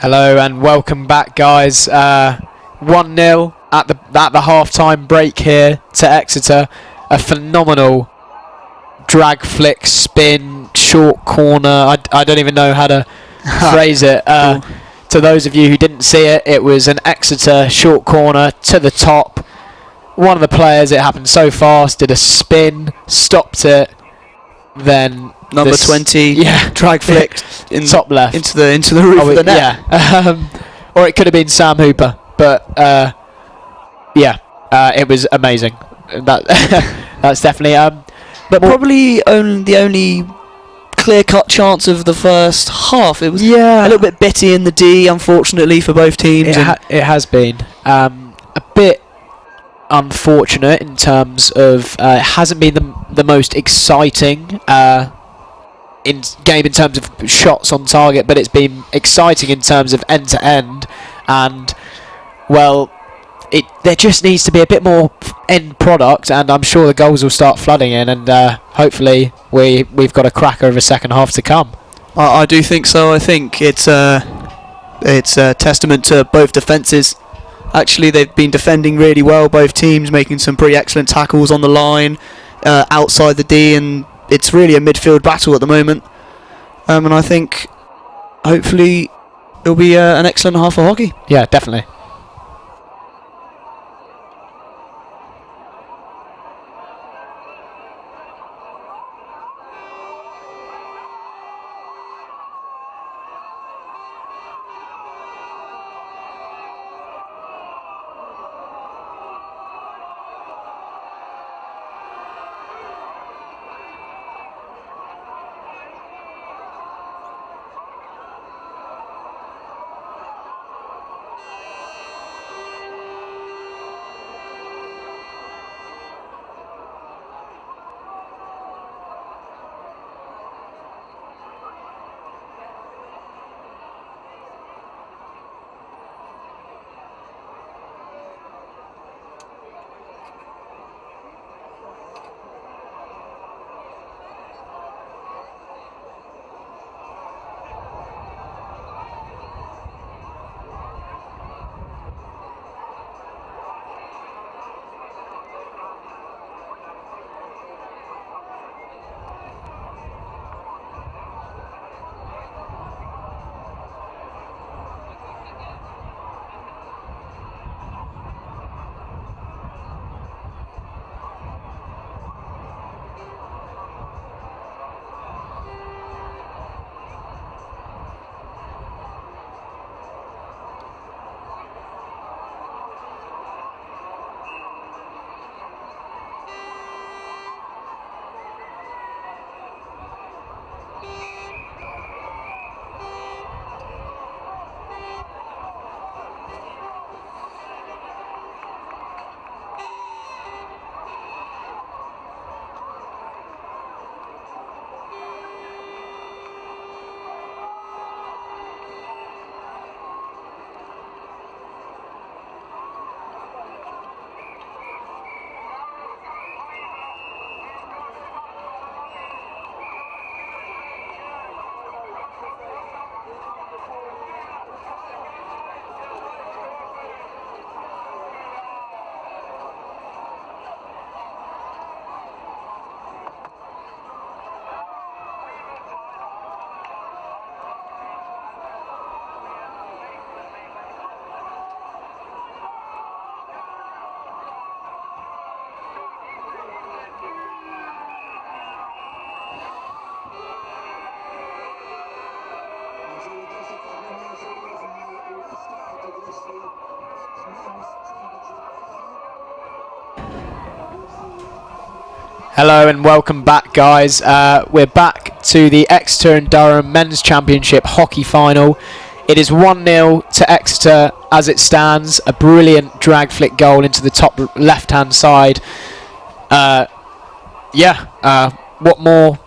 Hello and welcome back, guys. 1-0 at the half-time break here to Exeter. A phenomenal drag flick spin short corner. I don't even know how to phrase it. Cool. To those of you who didn't see it, it was an Exeter short corner to the top. One of the players, it happened so fast, did a spin, stopped it, then Number 20, drag flicked in top left into the roof of the net. Yeah, or it could have been Sam Hooper, but it was amazing. That's definitely. But probably the only clear-cut chance of the first half. It was a little bit bitty in the D, unfortunately, for both teams. It has been a bit unfortunate in terms of it hasn't been the most exciting in terms of shots on target, but it's been exciting in terms of end to end, and well, there just needs to be a bit more end product, and I'm sure the goals will start flooding in, and hopefully we've got a cracker of a second half to come. I do think so. I think it's a testament to both defences. Actually, they've been defending really well, both teams making some pretty excellent tackles on the line, outside the D, and it's really a midfield battle at the moment. And I think hopefully it'll be an excellent half of hockey. Yeah, definitely. Hello and welcome back, guys. We're back to the Exeter and Durham Men's Championship hockey final. It is 1-0 to Exeter as it stands. A brilliant drag flick goal into the top left-hand side. What more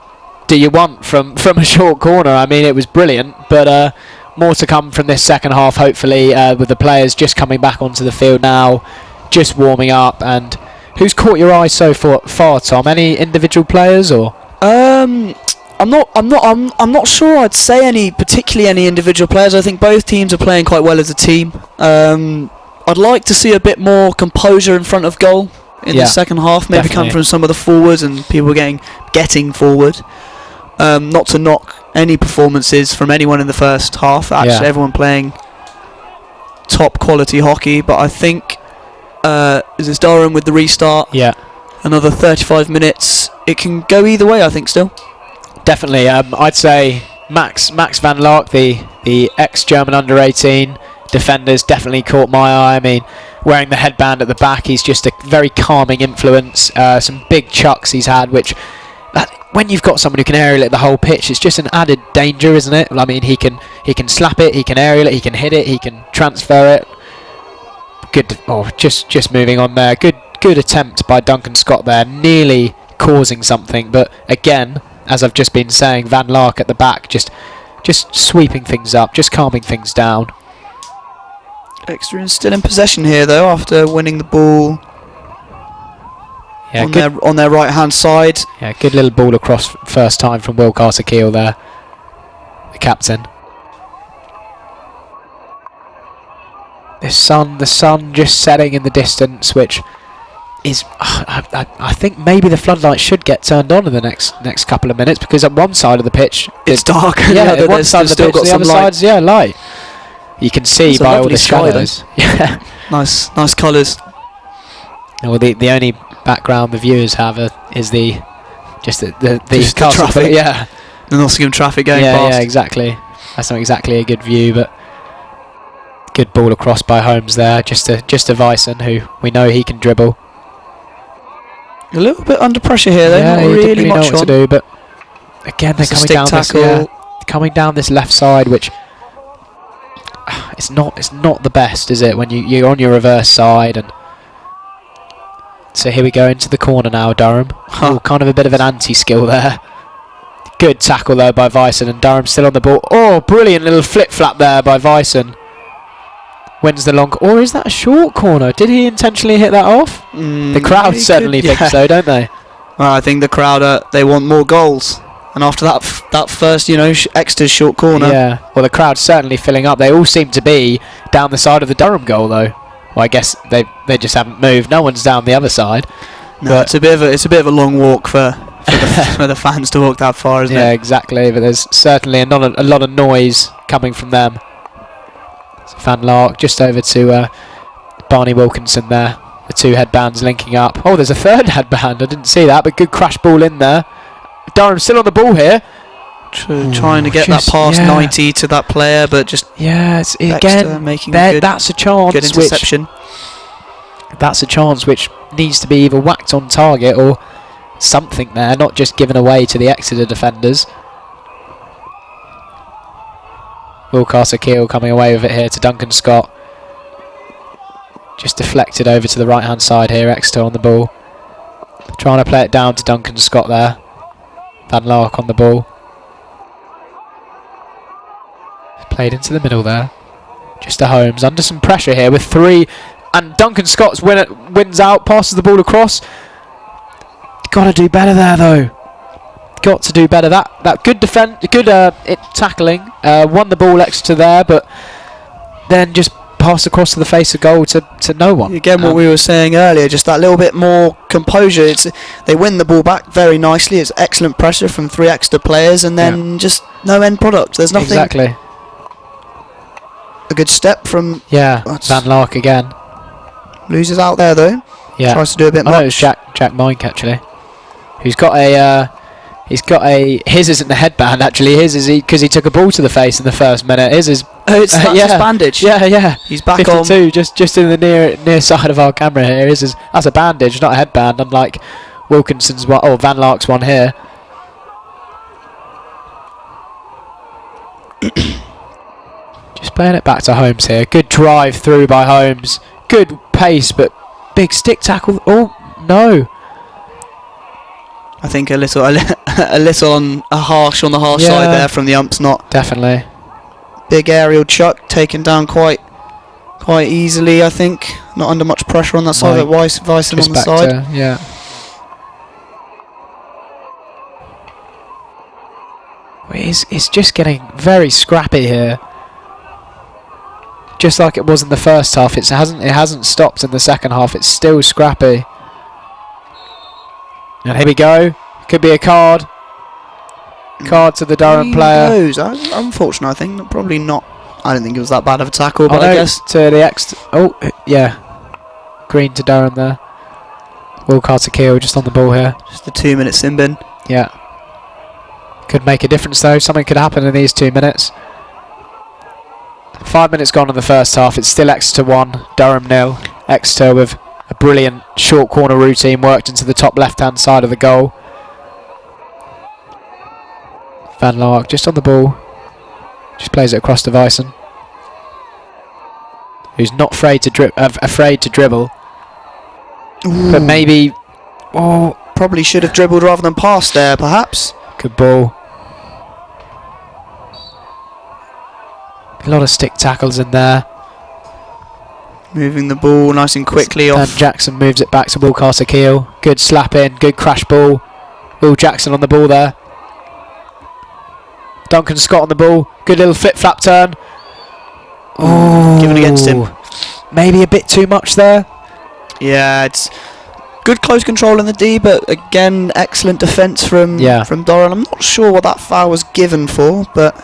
do you want from a short corner? I mean, it was brilliant, but more to come from this second half, hopefully, with the players just coming back onto the field now, just warming up. And who's caught your eye so far, Tom? Any individual players or? I'm not sure I'd say particularly any individual players. I think both teams are playing quite well as a team. I'd like to see a bit more composure in front of goal in the second half, maybe come from some of the forwards and people getting forward. Not to knock any performances from anyone in the first half. Actually, everyone playing top quality hockey, but I think is this Durham with the restart? Yeah. Another 35 minutes. It can go either way, I think, still. Definitely. I'd say Max van Lark, the ex-German under-18 defenders, definitely caught my eye. I mean, wearing the headband at the back, he's just a very calming influence. Some big chucks he's had, which when you've got someone who can aerial it the whole pitch, it's just an added danger, isn't it? I mean, he can slap it, he can aerial it, he can hit it, he can transfer it. Good. Oh, just moving on there. Good attempt by Duncan Scott there, nearly causing something, but again, as I've just been saying, Van Lark at the back, just sweeping things up, just calming things down. Exeter is still in possession here, though, after winning the ball on their right-hand side. Yeah, good little ball across first time from Will Carter-Keel there, the captain. The sun just setting in the distance, which is, I think maybe the floodlights should get turned on in the next couple of minutes, because at one side of the pitch it's dark. Yeah, one side of the pitch, the other side's light. You can see by all the shadows. Yeah, nice colours. Well, the only background the viewers have is the traffic. Yeah, the Nottingham traffic going past. Yeah, exactly. That's not exactly a good view, but good ball across by Holmes there, just to Vyson, who we know he can dribble. A little bit under pressure here, though. Yeah, not he really didn't really know much what to do, but again they're coming down this left side, which it's not the best, is it, when you're on your reverse side? And so here we go into the corner now, Durham. Oh, kind of a bit of an anti-skill there. Good tackle though by Vyson, and Durham still on the ball. Oh, brilliant little flip-flap there by Vyson. Wins the long... Or is that a short corner? Did he intentionally hit that off? The crowd certainly think so, don't they? Well, I think the crowd, they want more goals. And after that first, Exeter's short corner... Yeah, well, the crowd's certainly filling up. They all seem to be down the side of the Durham goal, though. Well, I guess they just haven't moved. No one's down the other side. No, but it's a bit of a long walk for the fans to walk that far, isn't it? Yeah, exactly. But there's certainly a lot of noise coming from them. So Van Lark just over to Barney Wilkinson there. The two headbands linking up. Oh, there's a third headband. I didn't see that, but good crash ball in there. Durham still on the ball here. Trying to get that past 90 to that player, but just again making that's a chance. Good interception. That's a chance which needs to be either whacked on target or something there, not just given away to the Exeter defenders. Will Carter-Keel coming away with it here to Duncan Scott. Just deflected over to the right hand side here, Exeter on the ball. Trying to play it down to Duncan Scott there. Van Lark on the ball. Played into the middle there. Just to Holmes, under some pressure here with three. And Duncan Scott's wins out, passes the ball across. Got to do better there though. Got to do better. That good tackling. Won the ball Exeter there, but then just passed across to the face of goal to no one. Again, what we were saying earlier, just that little bit more composure. They win the ball back very nicely. It's excellent pressure from three Exeter players, and then just no end product. There's nothing. Exactly. A good step from Van Lark again. Loses out there though. Yeah. Tries to do a bit much. No, it was Jack Mink actually. Who's got a his isn't the headband actually. His is because he took a ball to the face in the first minute. His is that's his bandage. Yeah. He's back 52, on. just in the near side of our camera here. That's a bandage, not a headband. Unlike Wilkinson's one. Oh, Van Lark's one here. Just playing it back to Holmes here. Good drive through by Holmes. Good pace, but big stick tackle. Oh no. I think a little on the harsh side there from the umps. Not definitely. Big aerial chuck taken down quite easily. I think not under much pressure on that side. But Vyson on the side. It's just getting very scrappy here. Just like it was in the first half, it hasn't stopped in the second half. It's still scrappy. And here we go. Could be a card. Card to the Durham player. Unfortunate, I think. Probably not. I don't think it was that bad of a tackle, but I guess to the Oh, yeah. Green to Durham there. Will card to Keel just on the ball here. Just a 2-minute sin bin. Yeah. Could make a difference though. Something could happen in these 2 minutes. 5 minutes gone in the first half. It's still Exeter 1, Durham 0. Exeter with a brilliant short corner routine worked into the top left-hand side of the goal. Van Lark just on the ball. Just plays it across to Vyson, who's not afraid to dribble. Ooh. But maybe... Oh, probably should have dribbled rather than passed there, perhaps. Good ball. A lot of stick tackles in there. Moving the ball nice and quickly Dan off. Jackson moves it back to Will Carter-Keel. Good slap in, good crash ball. Will Jackson on the ball there. Duncan Scott on the ball. Good little flip-flap turn. Oh, given against him. Maybe a bit too much there. Yeah, it's good close control in the D, but again, excellent defence from Durham. I'm not sure what that foul was given for, but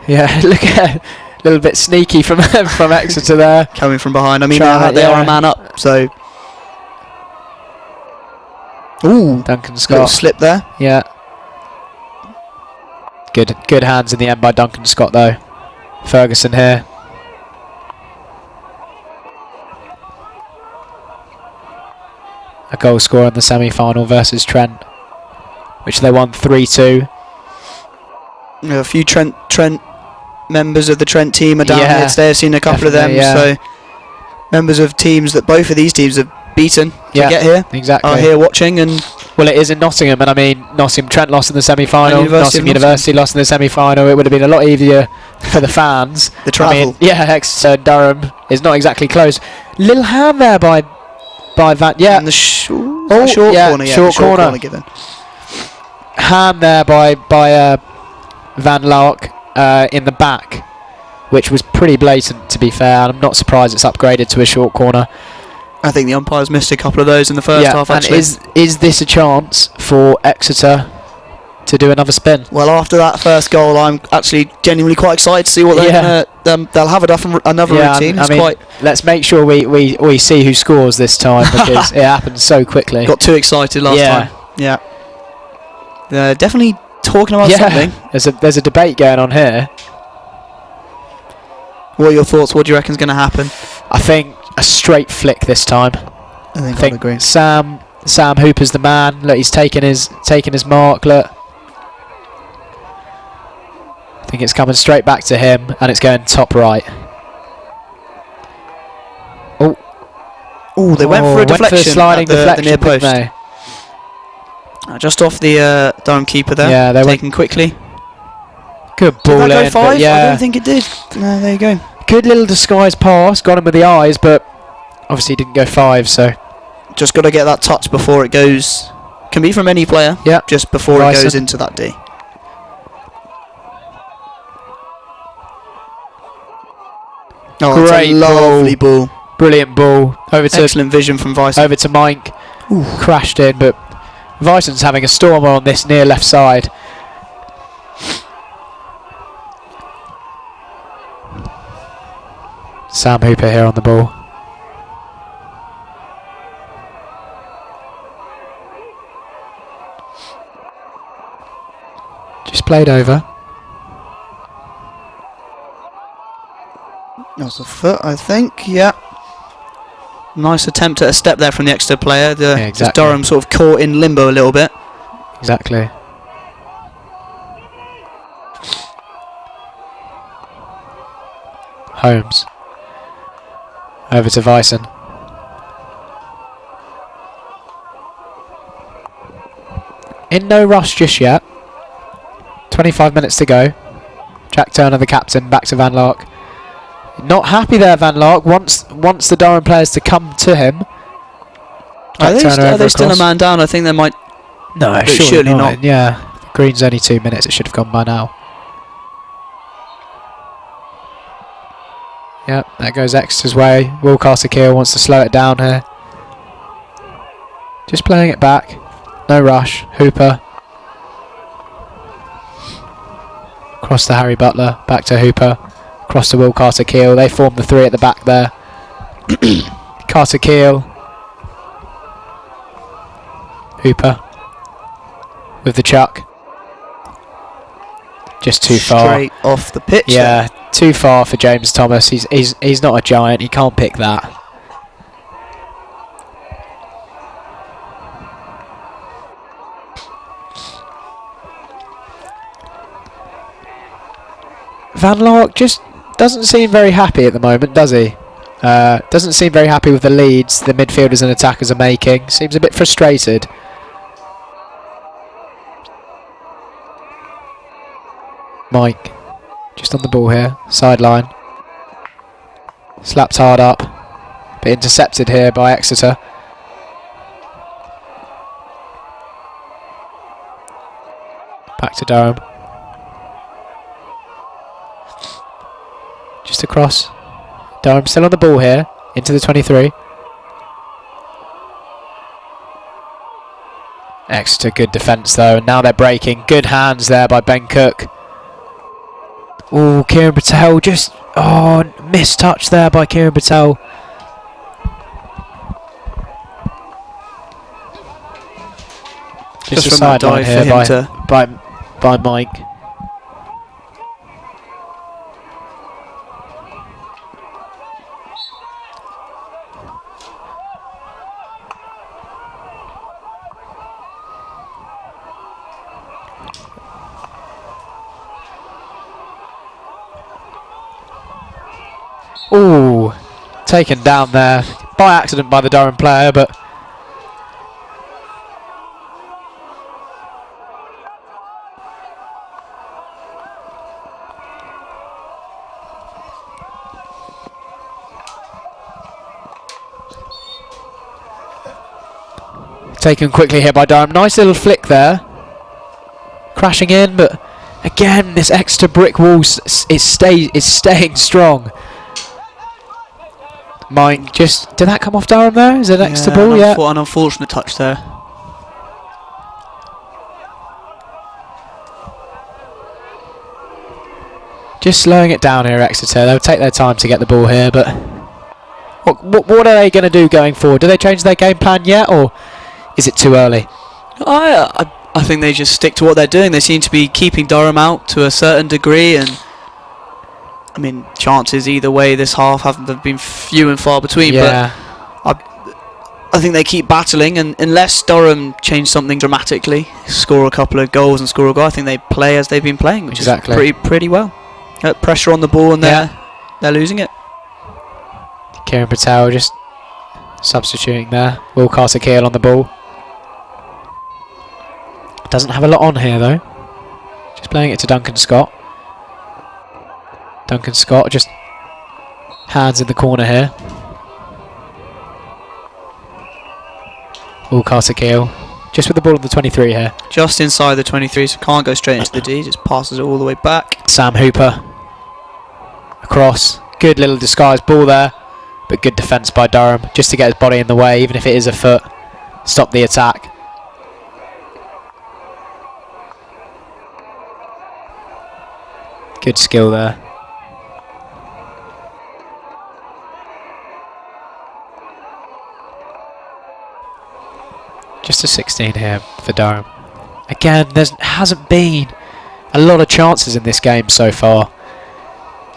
yeah, look at it. A little bit sneaky from from Exeter there. Coming from behind. I mean, they are a man up, so. Ooh, Duncan Scott. Little slip there. Yeah. Good hands in the end by Duncan Scott though. Ferguson here. A goal scorer in the semi-final versus Trent, which they won 3-2. A few Trent members of the Trent team are down here today. I've seen a couple of them. So members of teams that both of these teams have beaten to get here. Exactly. Are here watching, and well, it is in Nottingham, and I mean Trent lost in the semi-final. Nottingham University lost in the semi-final. It would have been a lot easier for the fans. The travel. I mean, Exeter and Durham is not exactly close. Little hand there by Van. Yeah. And the short corner. Yeah, short corner given. Hand there by Van Lark in the back, which was pretty blatant, to be fair. And I'm not surprised it's upgraded to a short corner. I think the umpires missed a couple of those in the first half, actually. And is this a chance for Exeter to do another spin? Well, after that first goal, I'm actually genuinely quite excited to see what they're going to... they'll have another routine. Let's make sure we see who scores this time, because it happened so quickly. Got too excited last time. Yeah. They're definitely talking about something. There's a debate going on here. What are your thoughts? What do you reckon is going to happen? I think a straight flick this time. I think agree. Sam Hooper's the man. Look, he's taking his mark. Look, I think it's coming straight back to him, and it's going top right. They went for a deflection. Went for a sliding deflection, the near post. They? Just off the Durham keeper there. Yeah, they taken quickly. Good ball in. Did that go 5? I don't think it did. No, there you go. Good little disguise pass, got him with the eyes, but obviously didn't go 5. So just got to get that touch before it goes. Can be from any player. Yeah. Just before it goes into that D. Oh, great lovely ball. Brilliant ball. Excellent vision from Vyson. Over to Mike. Crashed in, but Vyson's having a stormer on this near left side. Sam Hooper here on the ball. Just played over. That was a foot, I think. Yeah. Nice attempt at a step there from the Exeter player. Just Durham sort of caught in limbo a little bit. Exactly. Holmes. Over to Vyson. In no rush just yet. 25 minutes to go. Jack Turner, the captain, back to Van Lark. Not happy there, Van Lark. Wants the Durham players to come to him. Are they still a man down? I think they might. No, surely not. Yeah, Green's only 2 minutes. It should have gone by now. Yep, that goes Exeter's way. Wilcaster-Kiel wants to slow it down here. Just playing it back. No rush. Hooper. Across to Harry Butler. Back to Hooper. Across to Wilcaster-Kiel. They form the three at the back there. Carter-Kiel. Hooper. With the chuck. Just too far. Straight off the pitch. Yeah, too far for James Thomas. He's not a giant. He can't pick that. Van Lark just doesn't seem very happy at the moment, does he? Doesn't seem very happy with the leads the midfielders and attackers are making. Seems a bit frustrated. Mike, just on the ball here, sideline. Slapped hard up, but intercepted here by Exeter. Back to Durham. Just across. Durham still on the ball here, into the 23. Exeter, good defence though, and now they're breaking. Good hands there by Ben Cook. Oh, Kieran Patel just... Oh, missed touch there by Kieran Patel. Just a sideline here by Mike. Ooh, taken down there by accident by the Durham player, but taken quickly here by Durham. Nice little flick there, crashing in, but again this Exeter brick wall is staying strong. Mike, just... Did that come off Durham there? Is it an Exeter ball? Yeah. An unfortunate touch there. Just slowing it down here, Exeter. They'll take their time to get the ball here, but... What are they going to do going forward? Do they change their game plan yet, or is it too early? I think they just stick to what they're doing. They seem to be keeping Durham out to a certain degree, and... I mean, chances either way this half have been few and far between, yeah. But I think they keep battling, and unless Durham change something dramatically, score a couple of goals and score a goal, I think they play as they've been playing, which is pretty well. Pressure on the ball, and they're losing it. Kieran Patel just substituting there. Wilcaster-Kiel on the ball. Doesn't have a lot on here though. Just playing it to Duncan Scott. Duncan Scott just hands in the corner here. Wilcaster-Kiel just with the ball on the 23 here. Just inside the 23, so can't go straight into the D, just passes it all the way back. Sam Hooper across. Good little disguised ball there, but good defence by Durham just to get his body in the way, even if it is a foot. Stop the attack. Good skill there. Just a 16 here for Durham. Again, there hasn't been a lot of chances in this game so far.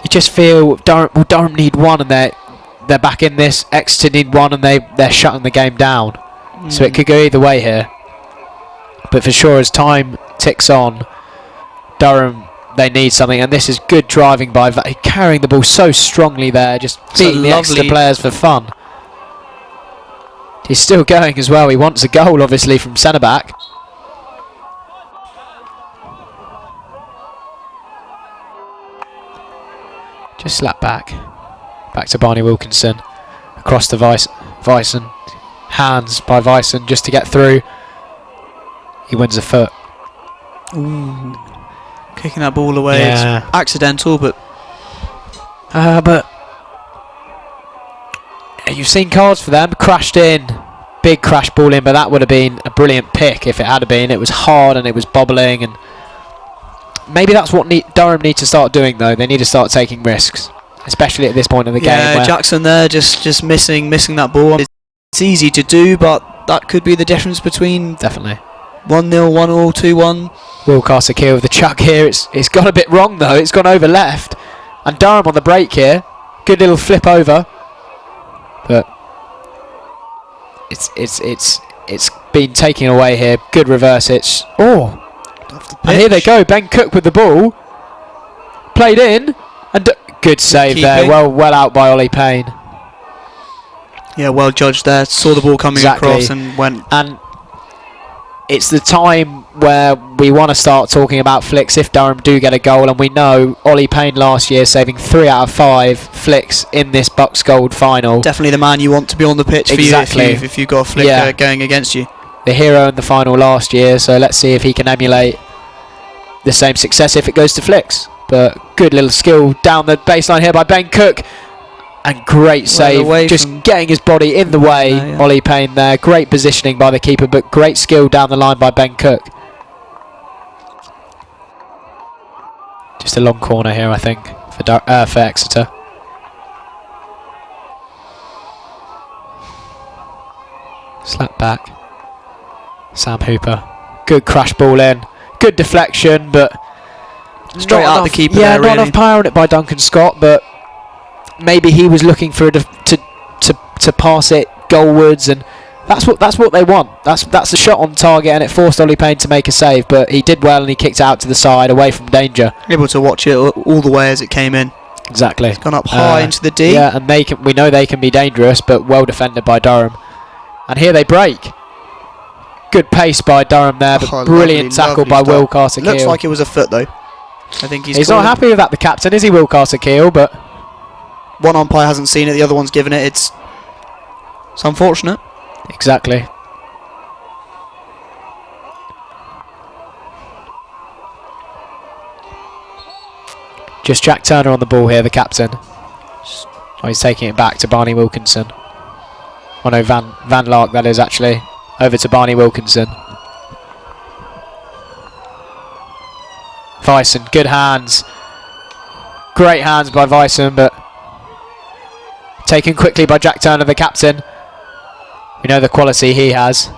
You just feel Durham need one and they're back in this. Exeter need one and they're shutting the game down. So it could go either way here. But for sure, as time ticks on, Durham, they need something, and this is good driving by carrying the ball so strongly there, just beating the Exeter players for fun. He's still going as well. He wants a goal, obviously, from centre-back. Just slap back. Back to Barney Wilkinson. Across to Vyson. Hands by Vyson just to get through. He wins a foot. Ooh. Kicking that ball away. Yeah. It's accidental, but... You've seen cards for them. Crashed in. Big crash ball in, but that would have been a brilliant pick if it had been. It was hard and it was bobbling, and maybe that's what Durham need to start doing, though. They need to start taking risks, especially at this point of the game. Yeah, Jackson there just missing that ball. It's easy to do, but that could be the difference between Definitely 1-0, 1-0, 2-1. Wilcaster kill with the chuck here. It's gone a bit wrong though. It's gone over left, and Durham on the break here. Good little flip over, but it's been taken away here. Good reverse. It's and here they go. Ben Cook with the ball, played in, and good save there. Well out by Ollie Payne. Yeah, well judged there. Saw the ball coming across and went. And it's the time where we want to start talking about flicks if Durham do get a goal, and we know Ollie Payne last year saving 3 out of 5 flicks in this BUCS Gold final. Definitely the man you want to be on the pitch for you if you've got a flick going against you. The hero in the final last year, so let's see if he can emulate the same success if it goes to flicks. But good little skill down the baseline here by Ben Cook. And great save, just getting his body in the way, Ollie Payne there. Great positioning by the keeper, but great skill down the line by Ben Cook. Just a long corner here, I think, for Exeter. Slap back. Sam Hooper. Good crash ball in. Good deflection, but straight out the keeper. Yeah, there, not enough power in it by Duncan Scott, but maybe he was looking for to pass it goalwards, and that's what they want. That's a shot on target, and it forced Ollie Payne to make a save, but he did well and he kicked it out to the side away from danger. Able to watch it all the way as it came in. Exactly. It's gone up high into the D. Yeah, and we know they can be dangerous, but well defended by Durham. And here they break. Good pace by Durham there, but brilliant tackle by Wilcaster Keel. Looks like it was a foot though. I think he's not happy with that, the captain, is he, Wilcaster Keel? But one umpire hasn't seen it, the other one's given it. It's unfortunate. Exactly. Just Jack Turner on the ball here, the captain. Oh, he's taking it back to Barney Wilkinson. Oh no, Van Lark, that is actually. Over to Barney Wilkinson. Vyson, good hands. Great hands by Vyson, but taken quickly by Jack Turner, the captain. We know the quality he has.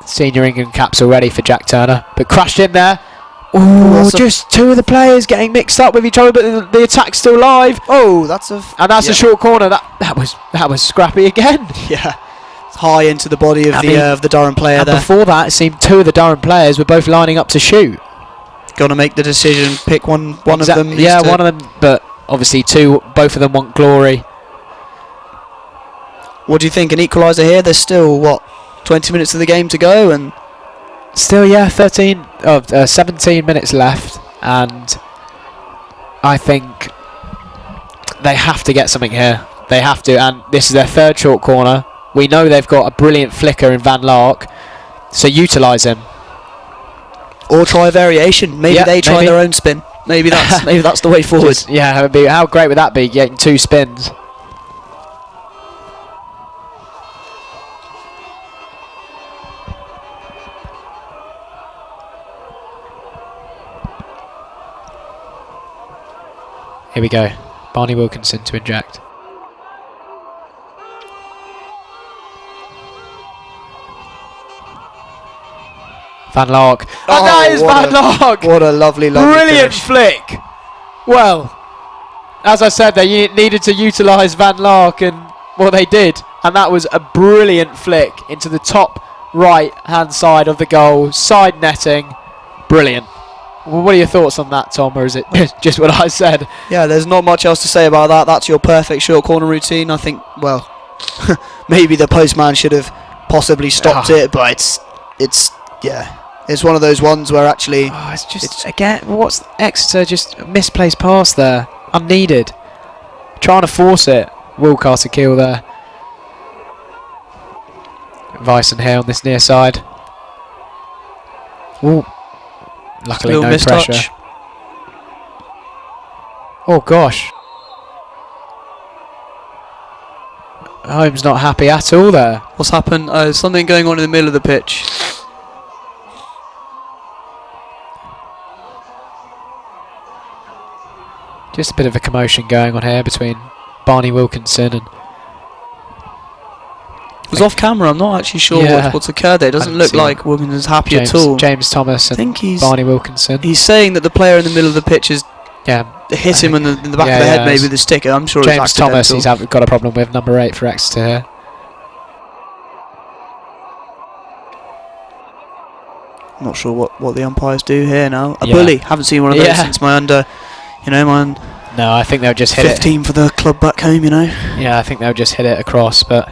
Senior England caps already for Jack Turner, but crashed in there. Oh, just two of the players getting mixed up with each other, but the attack's still live. Oh, that's a a short corner. That was scrappy again. Yeah, high into the body of the Durham player there. Before that, it seemed two of the Durham players were both lining up to shoot. Got to make the decision. Pick one of them. Yeah, one of them. But obviously, both of them want glory. What do you think? An equaliser here? There's still 20 minutes of the game to go, and still, 17 minutes left, and I think they have to get something here. They have to, and this is their third short corner. We know they've got a brilliant flicker in Van Lark, so utilise him. Or try a variation. Maybe they try their own spin. Maybe that's the way forward. How great would that be, getting 2 spins? Here we go. Barney Wilkinson to inject. Van Lark. And that is Van Lark! What a lovely brilliant finish. flick! Well, as I said, they needed to utilise Van Lark, and they did. And that was a brilliant flick into the top right-hand side of the goal. Side netting. Brilliant. Well, what are your thoughts on that, Tom, or is it just what I said? Yeah, there's not much else to say about that. That's your perfect short corner routine. I think, maybe the postman should have possibly stopped it, but it's one of those ones where actually... what's Exeter, just a misplaced pass there, unneeded. Trying to force it. Wilcaster Keel there. Vyson here on this near side. Ooh. Luckily, no pressure. Oh gosh. Holmes not happy at all there. What's happened? Something going on in the middle of the pitch. Just a bit of a commotion going on here between Barney Wilkinson and... It was off camera. I'm not actually sure what's occurred there. It doesn't look like Wilkinson's happy at all. James Thomas and Barney Wilkinson. He's saying that the player in the middle of the pitch has hit him in the back of the head, maybe with the stick. I'm sure James it's accidental. Thomas, he's got a problem with, number 8 for Exeter here. Not sure what the umpires do here now. A bully. Haven't seen one of those since my under, No, I think they'll just hit 15 for the club back home, Yeah, I think they'll just hit it across, but...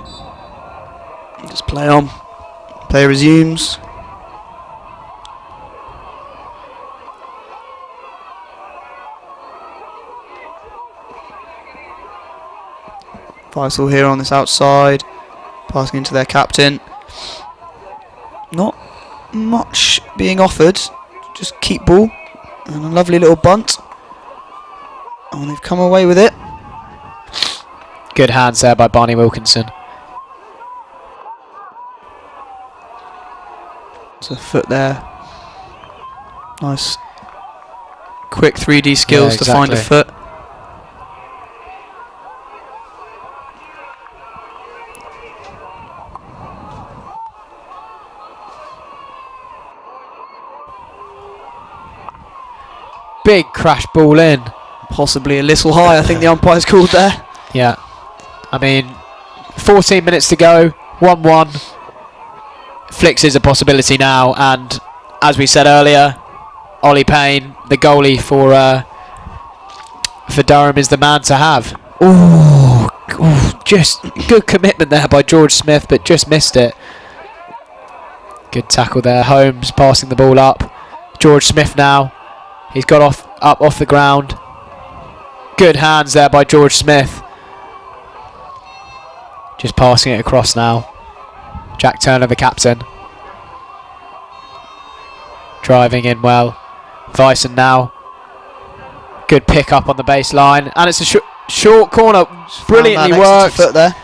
Just play on. Play resumes. Faisal here on this outside. Passing into their captain. Not much being offered. Just keep ball. And a lovely little bunt. And they've come away with it. Good hands there by Barney Wilkinson. There's a foot there. Nice quick 3D skills to find a foot. Big crash ball in. Possibly a little high, I think the umpire's called there. Yeah. I mean, 14 minutes to go, 1-1. Flicks is a possibility now, and as we said earlier, Ollie Payne, the goalie for Durham, is the man to have. Ooh, just good commitment there by George Smith, but just missed it. Good tackle there. Holmes passing the ball up. George Smith now. He's got up off the ground. Good hands there by George Smith. Just passing it across now. Jack Turner, the captain. Driving in well. Vyson now. Good pick up on the baseline. And it's a short corner. Brilliantly worked. Foot there.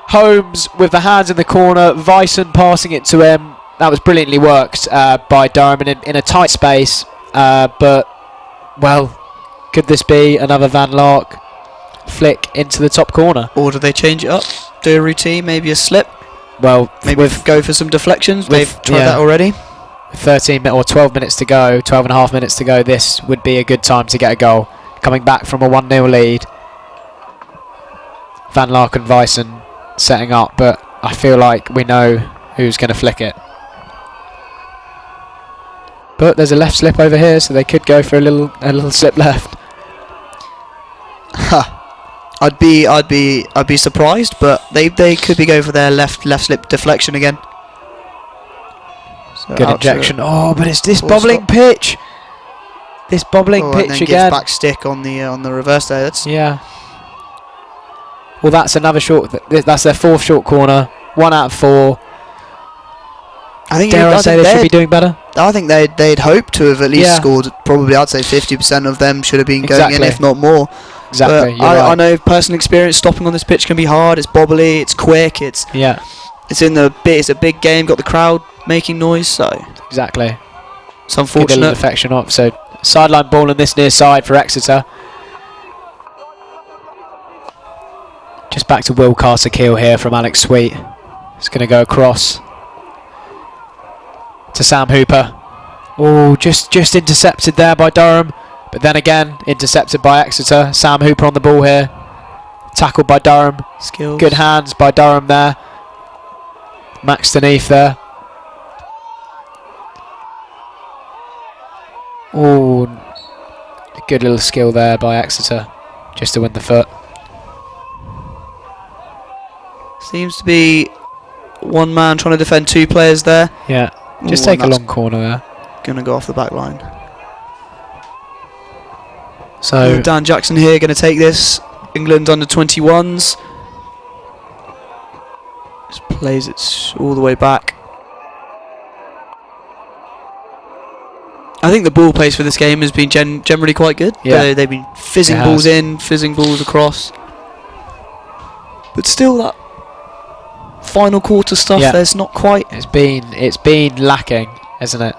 Holmes with the hands in the corner. Vyson passing it to him. That was brilliantly worked by Durham in a tight space. But, well, could this be another Van Lark flick into the top corner? Or do they change it up? Do a routine, maybe a slip? Well, maybe go for some deflections. They've tried that already. 12 minutes to go, 12 and a half minutes to go, this would be a good time to get a goal. Coming back from a 1-0 lead. Van Lark and Vyson setting up, but I feel like we know who's going to flick it. But there's a left slip over here, so they could go for a little slip left. I'd be surprised, but they could be going for their left slip deflection again. So good injection. Oh, but it's this bobbling pitch. This bobbling pitch and then again. Gives back stick on the reverse there. Well, that's another short. That's their 4th short corner. 1 out of 4. I think Dare I say they should be doing better? I think they'd hope to have at least scored. Probably, I'd say 50% of them should have been going in, if not more. Exactly. But I know personal experience. Stopping on this pitch can be hard. It's bobbly. It's quick. It's a big game. Got the crowd making noise. So exactly. It's unfortunate. Good little deflection off. So sideline ball on this near side for Exeter. Just back to Will Carter-Keel here from Alex Sweet. It's going to go across to Sam Hooper. Oh, just intercepted there by Durham. But then again, intercepted by Exeter. Sam Hooper on the ball here. Tackled by Durham. Skills. Good hands by Durham there. Max Deneath there. Oh, a good little skill there by Exeter. Just to win the foot. Seems to be one man trying to defend 2 players there. Yeah. Just take a long corner there. Going to go off the back line. So Dan Jackson here going to take this. England under 21s. Just plays it all the way back. I think the ball pace for this game has been generally quite good. Yeah. They've been fizzing It balls has. in, fizzing balls across. But still, that final quarter stuff, Yeah. there's not quite. It's been lacking, isn't it?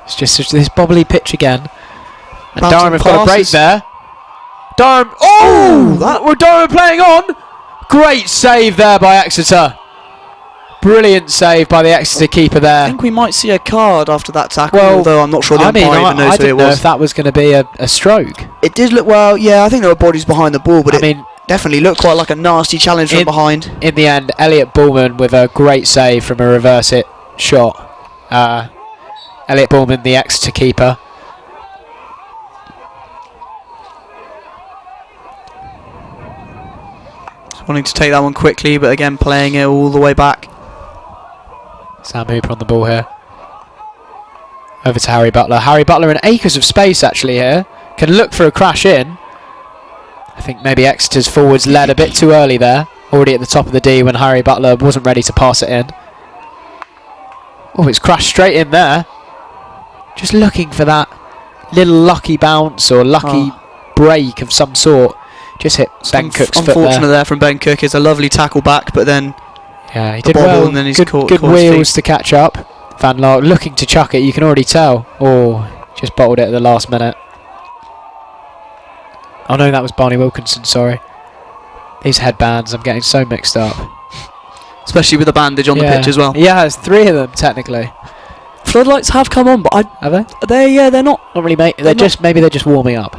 It's just this bobbly pitch again. And Bouncing Durham have got a break passes. there. Durham. Oh! That were Durham playing on. Great save there by Exeter. Brilliant save by the Exeter keeper I there. think we might see a card after that tackle, Well, although I'm not sure the umpire even knows I who it didn't know was. if that was going to be a stroke. It did look, well, yeah, I think there were bodies behind the ball, but I it mean, definitely looked quite like a nasty challenge from behind. in the end, Elliot Bullman with a great save from a reverse hit shot. Elliot Bullman, the Exeter keeper. Just wanting to take that one quickly, but again, playing it all the way back. Sam Hooper on the ball here. Over to Harry Butler. Harry Butler in acres of space actually here. Can look for a crash in. I think maybe Exeter's forwards led a bit too early there. Already at the top of the D when Harry Butler wasn't ready to pass it in. Oh, it's crashed straight in there. Just looking for that little lucky bounce or lucky break of some sort. Just hit Ben Cook's foot Unfortunate there. there from Ben Cook. It's a lovely tackle back, but then Yeah, he the did bobble well. and then he's Good caught his wheels feet. to catch up. Van Laak looking to chuck it, you can already tell. Oh, just bottled it at the last minute. Oh no, that was Barney Wilkinson, sorry. These headbands, I'm getting so mixed up. Especially with the bandage on the pitch as well. Yeah, there's 3 of them technically. Floodlights have come on, but Have they? they're not Not really, mate. They're Maybe they're just warming up.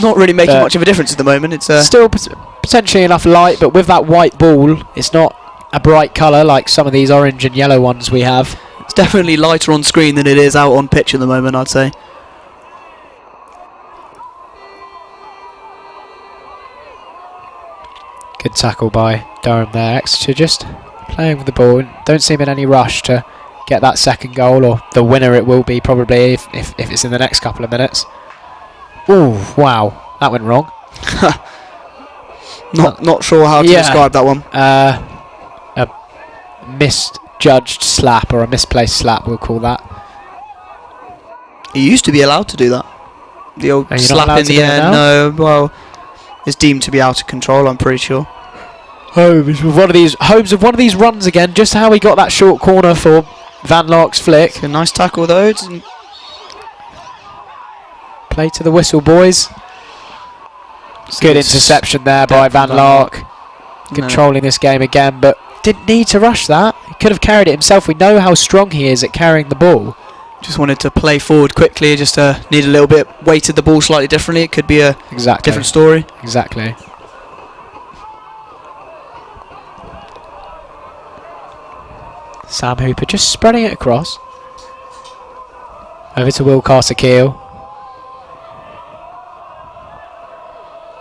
not really making But much of a difference at the moment. It's Still potentially enough light, but with that white ball, it's not a bright colour like some of these orange and yellow ones we have. it's definitely lighter on screen than it is out on pitch at the moment, I'd say. Good tackle by Durham there. Exeter just playing with the ball. Don't seem in any rush to get that second goal, or the winner it will be probably if it's in the next couple of minutes. Ooh, wow. That went wrong. Not sure how to describe that one. A misjudged slap, or a misplaced slap, we'll call that. You used to be allowed to do that. The old Are you not slap allowed in to the do it air. now? No, well, it's deemed to be out of control, I'm pretty sure. Holmes with one of these runs again. Just how he got that short corner for Van Laak's flick. It's a nice tackle though. Doesn't Play to the whistle, boys. Good interception there by Van Laak. Controlling this game again, but didn't need to rush that. He could have carried it himself. We know how strong he is at carrying the ball. Just wanted to play forward quickly. Just need a little bit. Weighted the ball slightly differently. It could be a different story. Exactly. Sam Hooper just spreading it across. Over to Will Carter-Keel.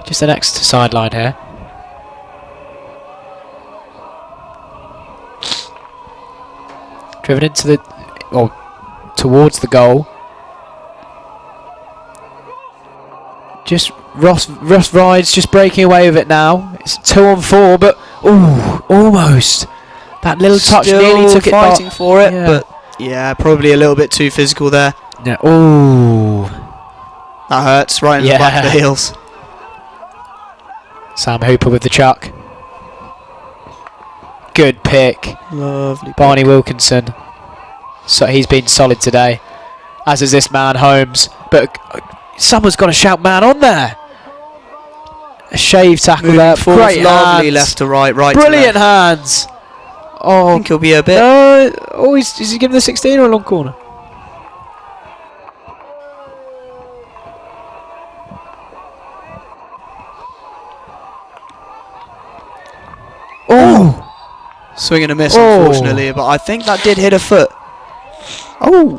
Just the next sideline here. Driven into towards the goal. Just Ross Rides just breaking away with it now. It's 2 on 4, but ooh, almost. That little touch nearly took it. Fighting for it, yeah. but yeah, probably a little bit too physical there. Yeah. Ooh. That hurts right in the back of the heels. Sam Hooper with the chuck. Good pick. Lovely. Barney Wilkinson. So he's been solid today, as is this man Holmes. But someone's got to shout man on there. A shave tackle there. Great lovely hands. left to right, right Brilliant to left. hands. I Oh, think he'll be a bit. is he giving the 16 or a long corner? Oh. Swing and a miss, Oh. unfortunately, but I think that did hit a foot. Oh,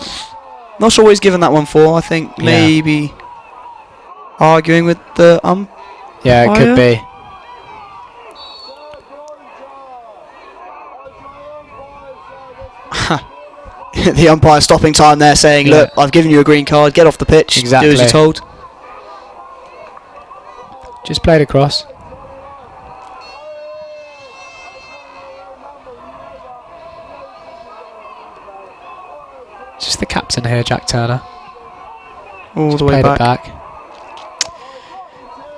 not sure what he's given that one for. I think Yeah. maybe arguing with the Yeah, it could be. the umpire stopping time there, saying, Yeah. "Look, I've given you a green card. Get off the pitch. Exactly. Do as you're told." Just played across. Just the captain here, Jack Turner. All Just the way played back. it back.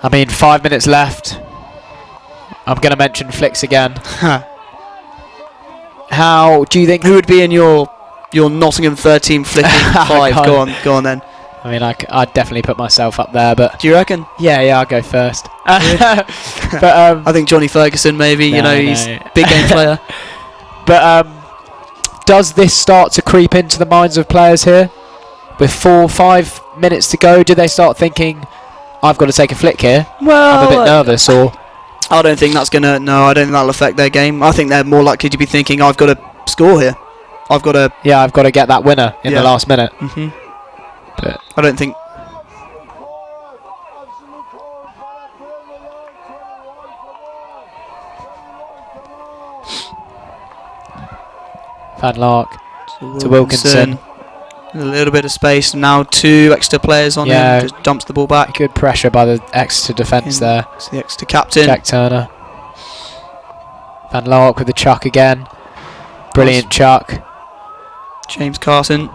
I mean, 5 minutes left. I'm going to mention flicks again. How do you think... Who would be in your Nottingham 13 flicking 5? Go on then. I mean, I'd definitely put myself up there, but... Do you reckon? Yeah, I'll go first. Yeah. But I think Johnny Ferguson maybe, he's a big game player. But does this start to creep into the minds of players here? With 4-5 minutes to go, do they start thinking, I've got to take a flick here? Well, I'm a bit nervous, or... I don't think that's going to... No, I don't think that'll affect their game. I think they're more likely to be thinking, I've got to score here. I've got to... Yeah, I've got to get that winner in the last minute. But I don't think... Van Lark to Wilkinson. A little bit of space. Now 2 Exeter players on him. Just dumps the ball back. Good pressure by the Exeter defence there. It's the Exeter captain. Jack Turner. Van Lark with the chuck again. Brilliant chuck. James Carson.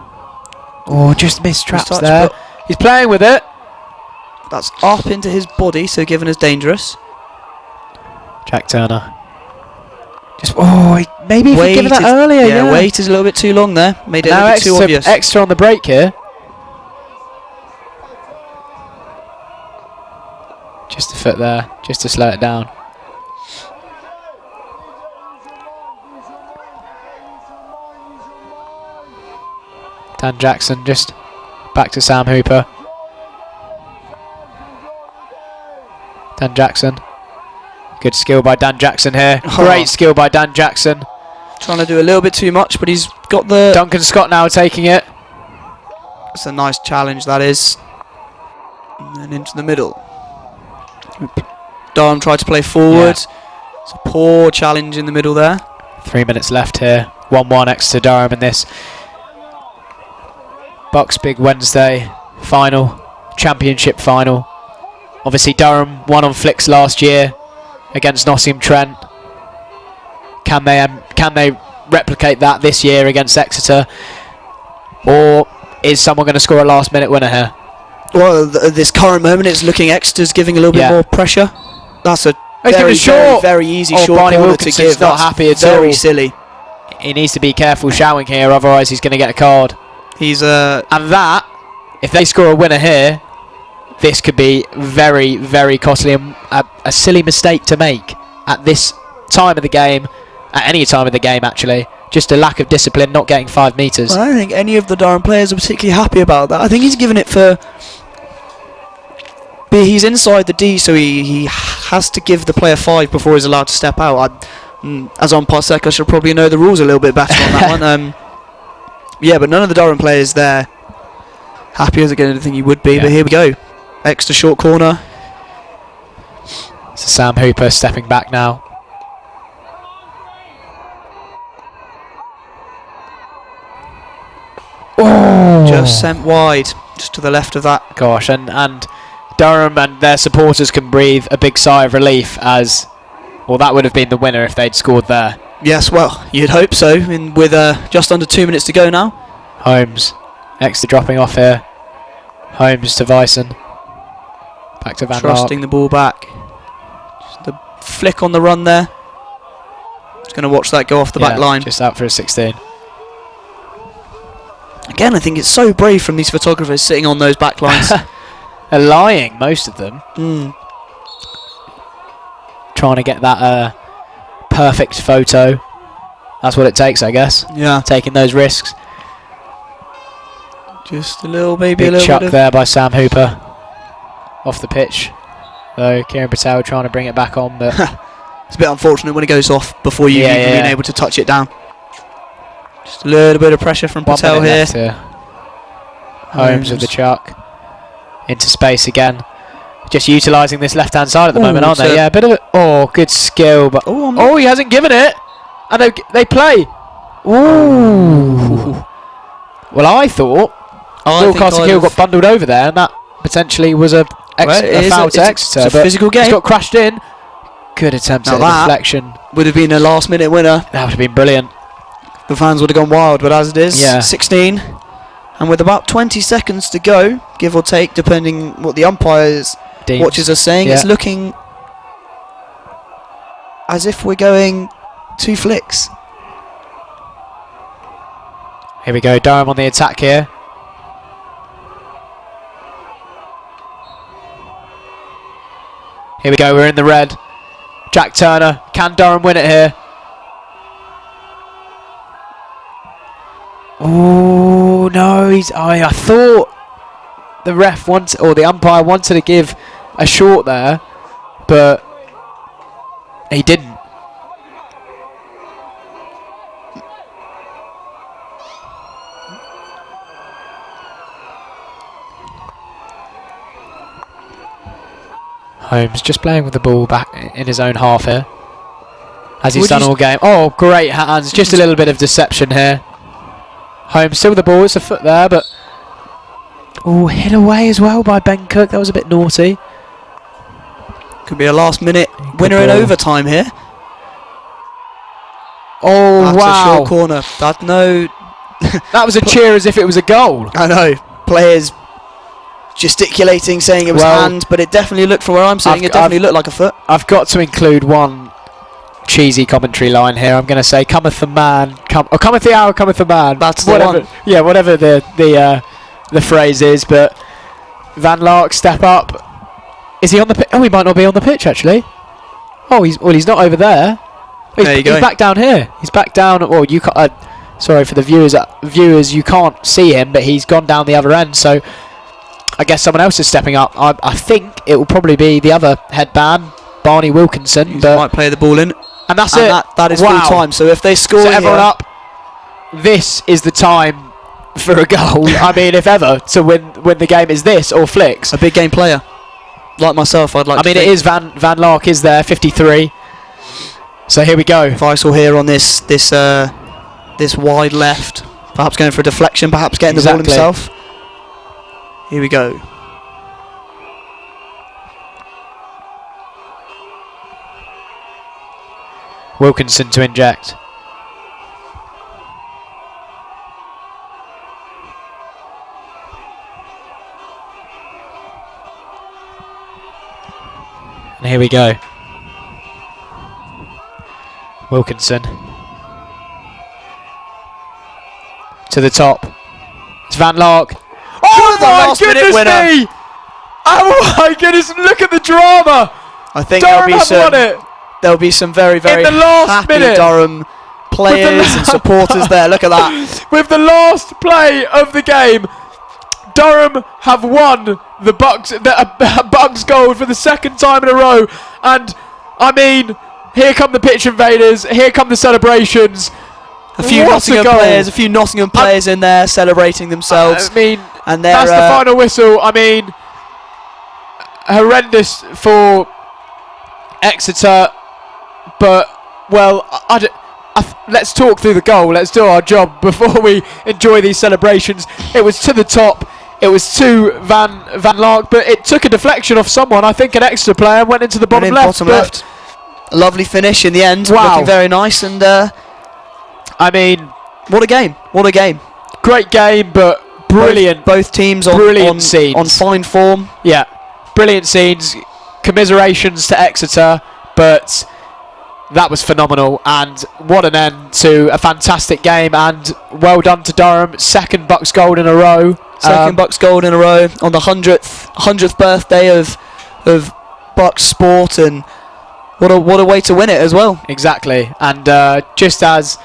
Oh, just missed traps touch, there. He's playing with it. That's up into his body, so given as dangerous. Jack Turner. Just maybe if he'd given that earlier. Yeah, wait is a little bit too long there. Made it a little bit too obvious. Extra on the break here. Just a foot there, just to slow it down. Dan Jackson just back to Sam Hooper. Dan Jackson. Good skill by Dan Jackson here. Great skill by Dan Jackson. Trying to do a little bit too much, but he's got the... Duncan Scott now taking it. It's a nice challenge, that is. And then into the middle. Durham tried to play forward. Yeah. It's a poor challenge in the middle there. 3 minutes left here. 1-1 Exeter Durham in this BUCS Big Wednesday final, championship final. Obviously Durham won on flicks last year against Nottingham Trent. Can they replicate that this year against Exeter, or is someone going to score a last minute winner here? Well, at this current moment it's looking Exeter's giving a little bit more pressure. That's a very easy short Barney corner Wilkinson's to give. not happy at all. Very silly. He needs to be careful shouting here, otherwise he's going to get a card. He's and that, if they score a winner here, this could be very, very costly and a silly mistake to make at this time of the game, at any time of the game actually. Just a lack of discipline, not getting 5 metres. I don't think any of the Durham players are particularly happy about that. I think he's given it for... He's inside the D, so he has to give the player 5 before he's allowed to step out. As on Parsec, I should probably know the rules a little bit better on that one. Yeah, but none of the Durham players there happy as again anything he would be. Yeah. But here we go. Extra short corner. So Sam Hooper stepping back now. Oh! Just sent wide, just to the left of that. Gosh, and Durham and their supporters can breathe a big sigh of relief as, well, that would have been the winner if they'd scored there. Yes, well, you'd hope so. With just under 2 minutes to go now. Holmes, Exeter dropping off here. Holmes to Vyson. Back to Van Trusting the ball back. Just the flick on the run there. Just going to watch that go off the back line. Just out for a 16. Again, I think it's so brave from these photographers sitting on those back lines. They're lying, most of them. Trying to get that perfect photo. That's what it takes, I guess. Yeah. Taking those risks. Just a little, maybe big a little chuck bit there by Sam Hooper. Off the pitch. Though Kieran Patel trying to bring it back on, but it's a bit unfortunate when it goes off before you even being able to touch it down. Just a little bit of pressure from Patel here. Holmes with the chuck. Into space again. Just utilising this left-hand side at the moment, aren't they? Yeah, a bit of it. Oh, good skill, but he hasn't given it, and they play. Ooh. Well, I thought Will Carter-Kill got bundled over there, and that potentially was a a foul to Exeter. It's a physical game. He's got crashed in. Good attempt at a deflection. Would have been a last-minute winner. That would have been brilliant. The fans would have gone wild, but as it is, 16. And with about 20 seconds to go, give or take, depending what the umpires watchers are saying, it's looking as if we're going 2 flicks. Here we go, Durham on the attack here. Here we go, we're in the red. Jack Turner, can Durham win it here? Oh no, I thought the ref wanted, or the umpire wanted to give a short there, but he didn't. Holmes just playing with the ball back in his own half here, as he's done all game. Oh, great hands, just a little bit of deception here. Holmes still with the ball, it's a foot there, but hit away as well by Ben Cook. That was a bit naughty. Could be a last-minute winner in overtime here. Oh, that's wow! A short corner. That was a cheer as if it was a goal. I know. Players gesticulating, saying it was hand, but it definitely looked, from where I'm sitting, it definitely looked like a foot. I've got to include one cheesy commentary line here. I'm going to say, "Cometh the man, cometh the hour, cometh the man." That's the one. Yeah, whatever the phrase is. But Van Lark, step up. Is he on the pitch? Oh, he might not be on the pitch actually. Oh, he's not over there. He's back down here. He's back down. Well, you can't. Sorry for the viewers, you can't see him, but he's gone down the other end. So I guess someone else is stepping up. I think it will probably be the other headband, Barney Wilkinson. He might play the ball in. And that's it. That is full time. So if they score, so everyone up. This is the time for a goal. I mean, if ever to win the game is this or flicks. A big game player, like myself, I'd like. I mean, it is Van Lark is there, 53. So here we go. Faisal here on this wide left, perhaps going for a deflection, perhaps getting the ball himself. Here we go. Wilkinson to inject. And here we go. Wilkinson. To the top. It's Van Lark. Oh my goodness me! Oh my goodness, look at the drama! I think Durham there'll be some very, very in the last happy minute. Durham players and supporters there. Look at that. With the last play of the game, Durham have won the BUCS gold for the second time in a row. And, I mean, here come the pitch invaders, here come the celebrations. A few Nottingham players in there celebrating themselves. I mean, and that's the final whistle. I mean, horrendous for Exeter. But, well, let's talk through the goal. Let's do our job before we enjoy these celebrations. It was to the top. It was to Van Lark, but it took a deflection off someone. I think an Exeter player went into the bottom left. A lovely finish in the end. Wow. Looking very nice. And I mean, what a game! What a game! Great game, but brilliant. Both teams on fine form. Yeah, brilliant scenes. Commiserations to Exeter, but that was phenomenal, and what an end to a fantastic game, and well done to Durham. Second BUCS gold in a row. Second BUCS gold in a row on the 100th birthday of BUCS sport, and what a way to win it as well. Exactly, and just as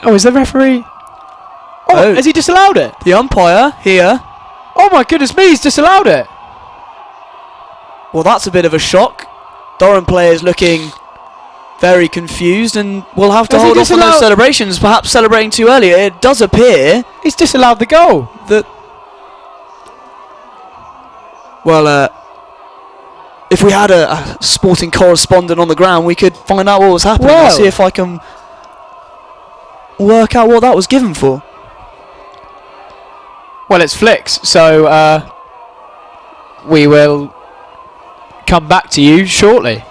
is the referee? Oh, has he disallowed it? The umpire here. Oh my goodness me, he's disallowed it. Well, that's a bit of a shock. Durham players looking very confused, and we'll have to hold off on those celebrations, perhaps celebrating too early. It does appear he's disallowed the goal. If we had a sporting correspondent on the ground, we could find out what was happening. I'll see if I can work out what that was given for. Well, it's flicks, so we will come back to you shortly.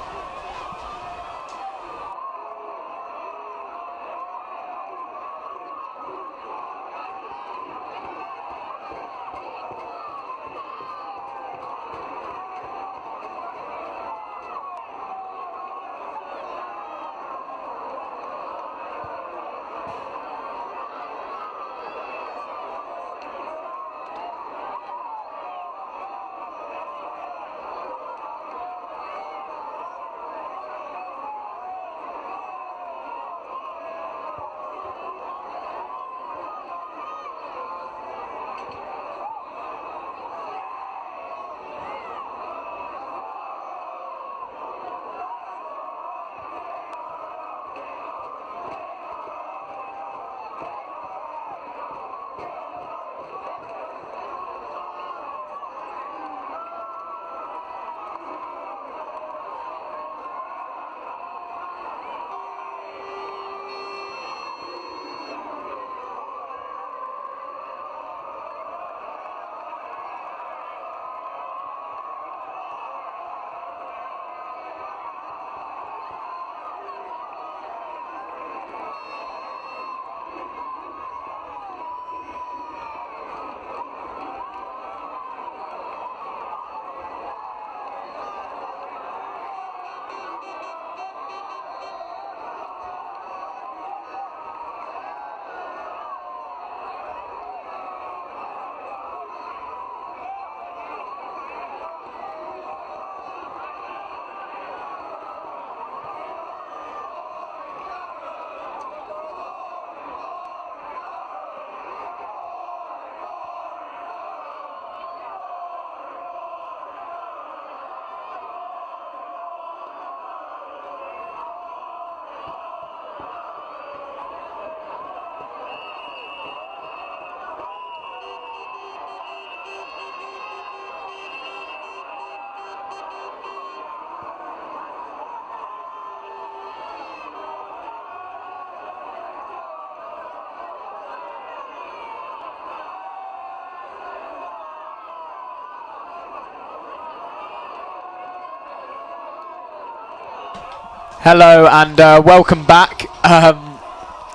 Hello and welcome back.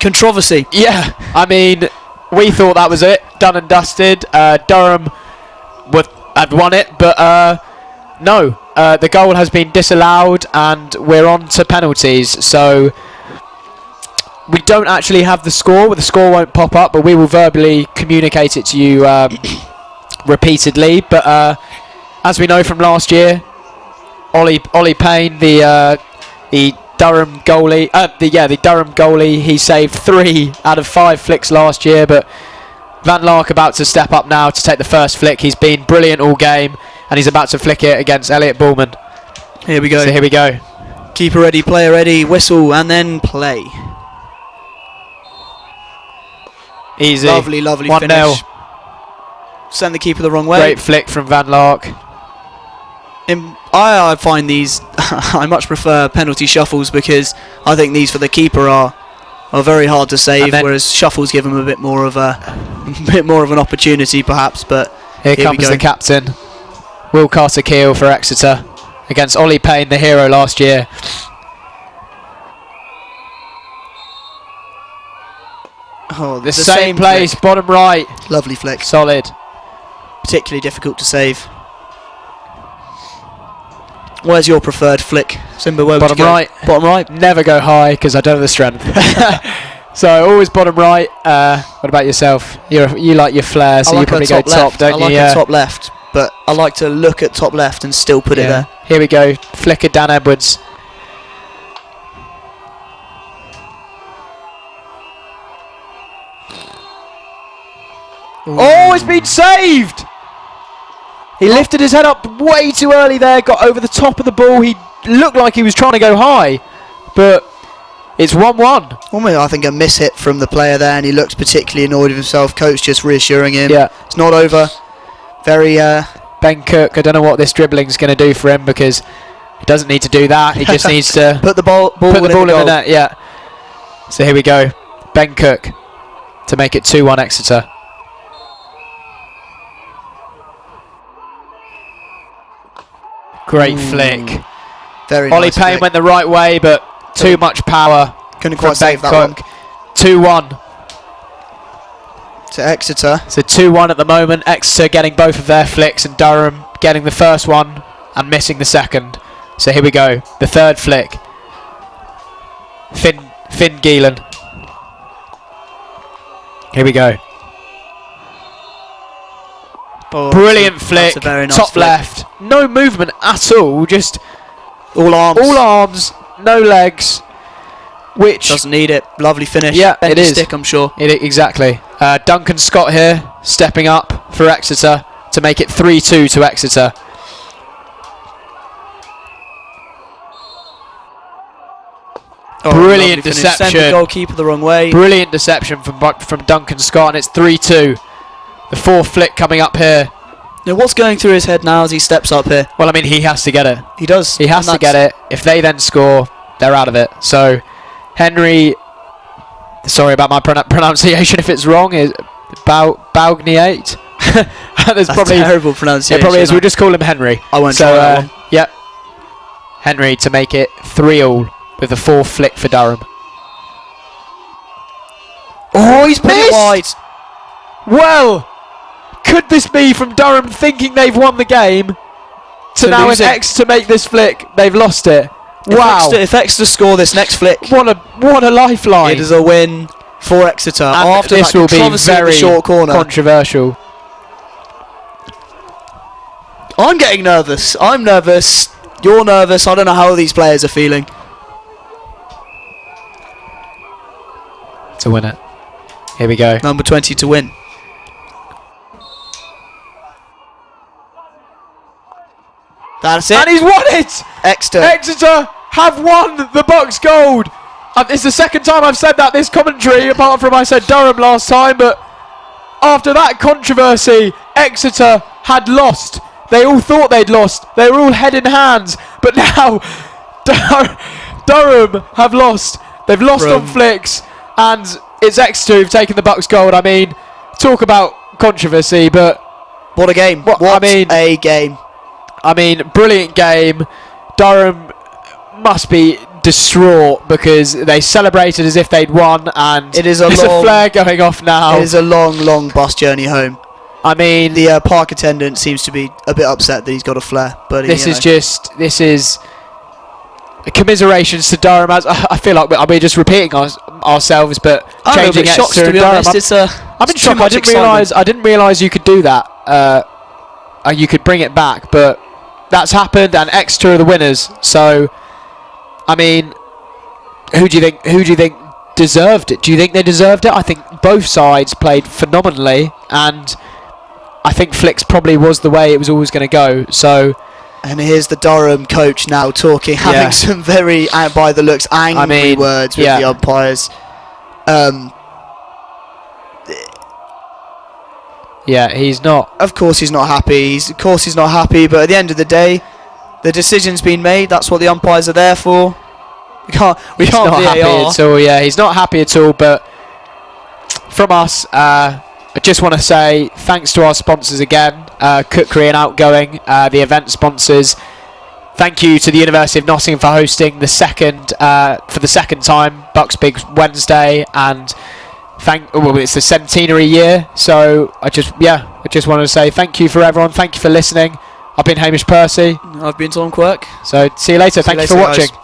Controversy. Yeah, I mean, we thought that was it, done and dusted. Durham had won it, but no, the goal has been disallowed and we're on to penalties. So we don't actually have the score. The score won't pop up, but we will verbally communicate it to you repeatedly. But as we know from last year, Ollie Payne, the Durham goalie, the Durham goalie, he saved 3 out of 5 flicks last year, but Van Lark about to step up now to take the first flick. He's been brilliant all game, and he's about to flick it against Elliot Bullman. Here we go. So here we go. Keeper ready, player ready, whistle, and then play. Easy. Lovely 1-0. finish. Send the keeper the wrong way. Great flick from Van Lark. I find these I much prefer penalty shuffles because I think these for the keeper are very hard to save, whereas shuffles give him a bit more of an opportunity perhaps. But here comes the captain, Will Carter-Keel for Exeter against Ollie Payne, the hero last year. Oh, the same place, flick. Bottom right. Lovely flick. Solid. Particularly difficult to save. Where's your preferred flick, Simba? Where bottom would you go? Right. Bottom right. Never go high because I don't have the strength. So always bottom right. What about yourself? You like your flair, so you probably go top, don't you? I like a top left, but I like to look at top left and still put it there. Here we go. Flicker Dan Edwards. Ooh. Oh, it's been saved! He lifted his head up way too early there, got over the top of the ball. He looked like he was trying to go high, but it's 1-1. Almost, I think, a miss hit from the player there, and he looked particularly annoyed with himself. Coach just reassuring him. Yeah. It's not over. Very... Ben Cook, I don't know what this dribbling's going to do for him because he doesn't need to do that. He just needs to put the ball in the net. Yeah. So here we go. Ben Cook to make it 2-1 Exeter. Great flick. Very Ollie nice Payne flick. went the right way, but too much power. Couldn't from quite save that Ben one. Cook. 2-1. To Exeter. So 2-1 at the moment. Exeter getting both of their flicks and Durham getting the first one and missing the second. So here we go. The third flick. Finn Geelan. Here we go. Oh, Brilliant flick. That's a very nice top flick. left. No movement at all. Just all arms. all arms. No legs. Which Doesn't need it. Lovely finish. Yeah, Bend it the is. stick, I'm sure. Exactly. Duncan Scott here stepping up for Exeter to make it 3-2 to Exeter. Oh, Brilliant lovely finish. deception. Send the goalkeeper the wrong way. Brilliant deception from Duncan Scott, and it's 3-2. The fourth flick coming up here. Now, what's going through his head now as he steps up here? Well, I mean, he has to get it. He does. He has to get it. If they then score, they're out of it. So, Henry, sorry about my pronunciation if it's wrong, is Baugniate. There's That's probably terrible pronunciation. It probably is. We'll just call him Henry. I won't try that one. Yep. Henry to make it 3-all with the fourth flick for Durham. Oh, he's Put it missed! wide. Well, could this be from Durham thinking they've won the game to now lose in it. Exeter make this flick? They've lost it. Wow! If Exeter score this next flick, What a lifeline! it is a win for Exeter. And After this that will be controversy at the very short corner. controversial. I'm getting nervous. I'm nervous. You're nervous. I don't know how these players are feeling. To win it. Here we go. Number 20 to win. That's it. And he's won it! Exeter. Exeter have won the BUCS Gold. It's the second time I've said that this commentary, apart from I said Durham last time, but after that controversy, Exeter had lost. They all thought they'd lost. They were all head in hands, but now Durham have lost. They've lost on flicks, and it's Exeter who've taken the BUCS Gold. I mean, talk about controversy, but What a game. What a game. I mean, brilliant game. Durham must be distraught because they celebrated as if they'd won, and It is there's a flare going off now. It is a long, long bus journey home. I mean, The park attendant seems to be a bit upset that he's got a flare. But this is commiserations to Durham. As I feel like we're just repeating ourselves, but I'm a changing bit shocked, Exeter to and be Durham. honest. I'm in shock. I didn't realise you could do that. You could bring it back, but that's happened, and Exeter are the winners. So, I mean, who do you think deserved it? Do you think they deserved it? I think both sides played phenomenally, and I think flicks probably was the way it was always going to go. So, And here's the Durham coach now talking, having some very, by the looks, angry words with the umpires. Yeah, he's not. Of course he's not happy. But at the end of the day, the decision's been made. That's what the umpires are there for. We can't He's not VAR. happy at all. Yeah, he's not happy at all. But from us, I just want to say thanks to our sponsors again, Cookery and Outgoing, the event sponsors. Thank you to the University of Nottingham for hosting the second time BUCS Big Wednesday, and it's the centenary year. So I just want to say thank you for everyone. Thank you for listening. I've been Hamish Percy. I've been Tom Quirk. So see you later. Thank you for watching. Guys.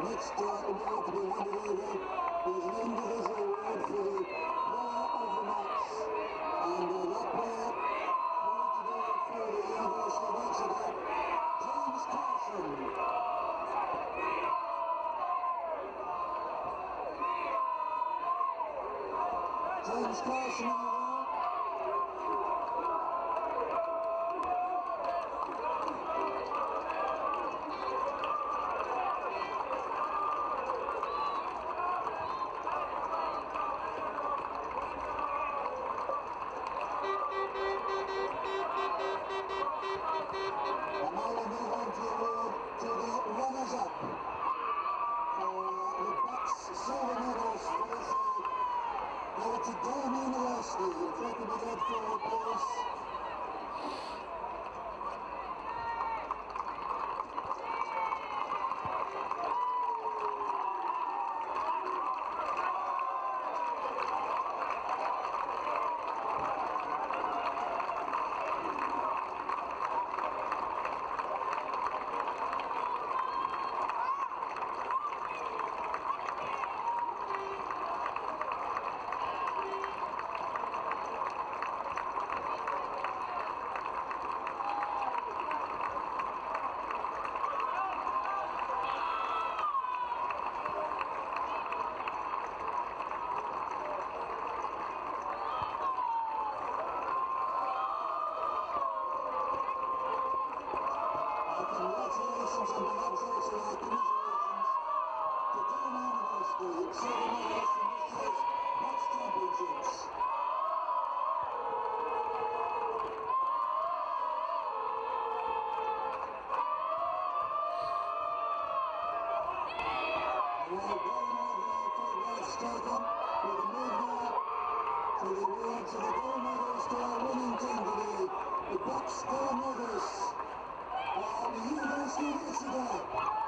next award to be handed over is an individual award for the player of the match. And that player brought together for the University of Exeter, James Carson. James Carson on the wall. And now we move on to the runners-up for the BUCS silver medals for this go to Durham University. If they can be led forward, please. Congratulations and perhaps also our commiserations to Durham University, silver medalists in this year's BUCS Championships. Well, Durham have their photographs taken. We can move now to the awards of the gold medals to our winning team today, the BUCS gold medals. The University of Exeter.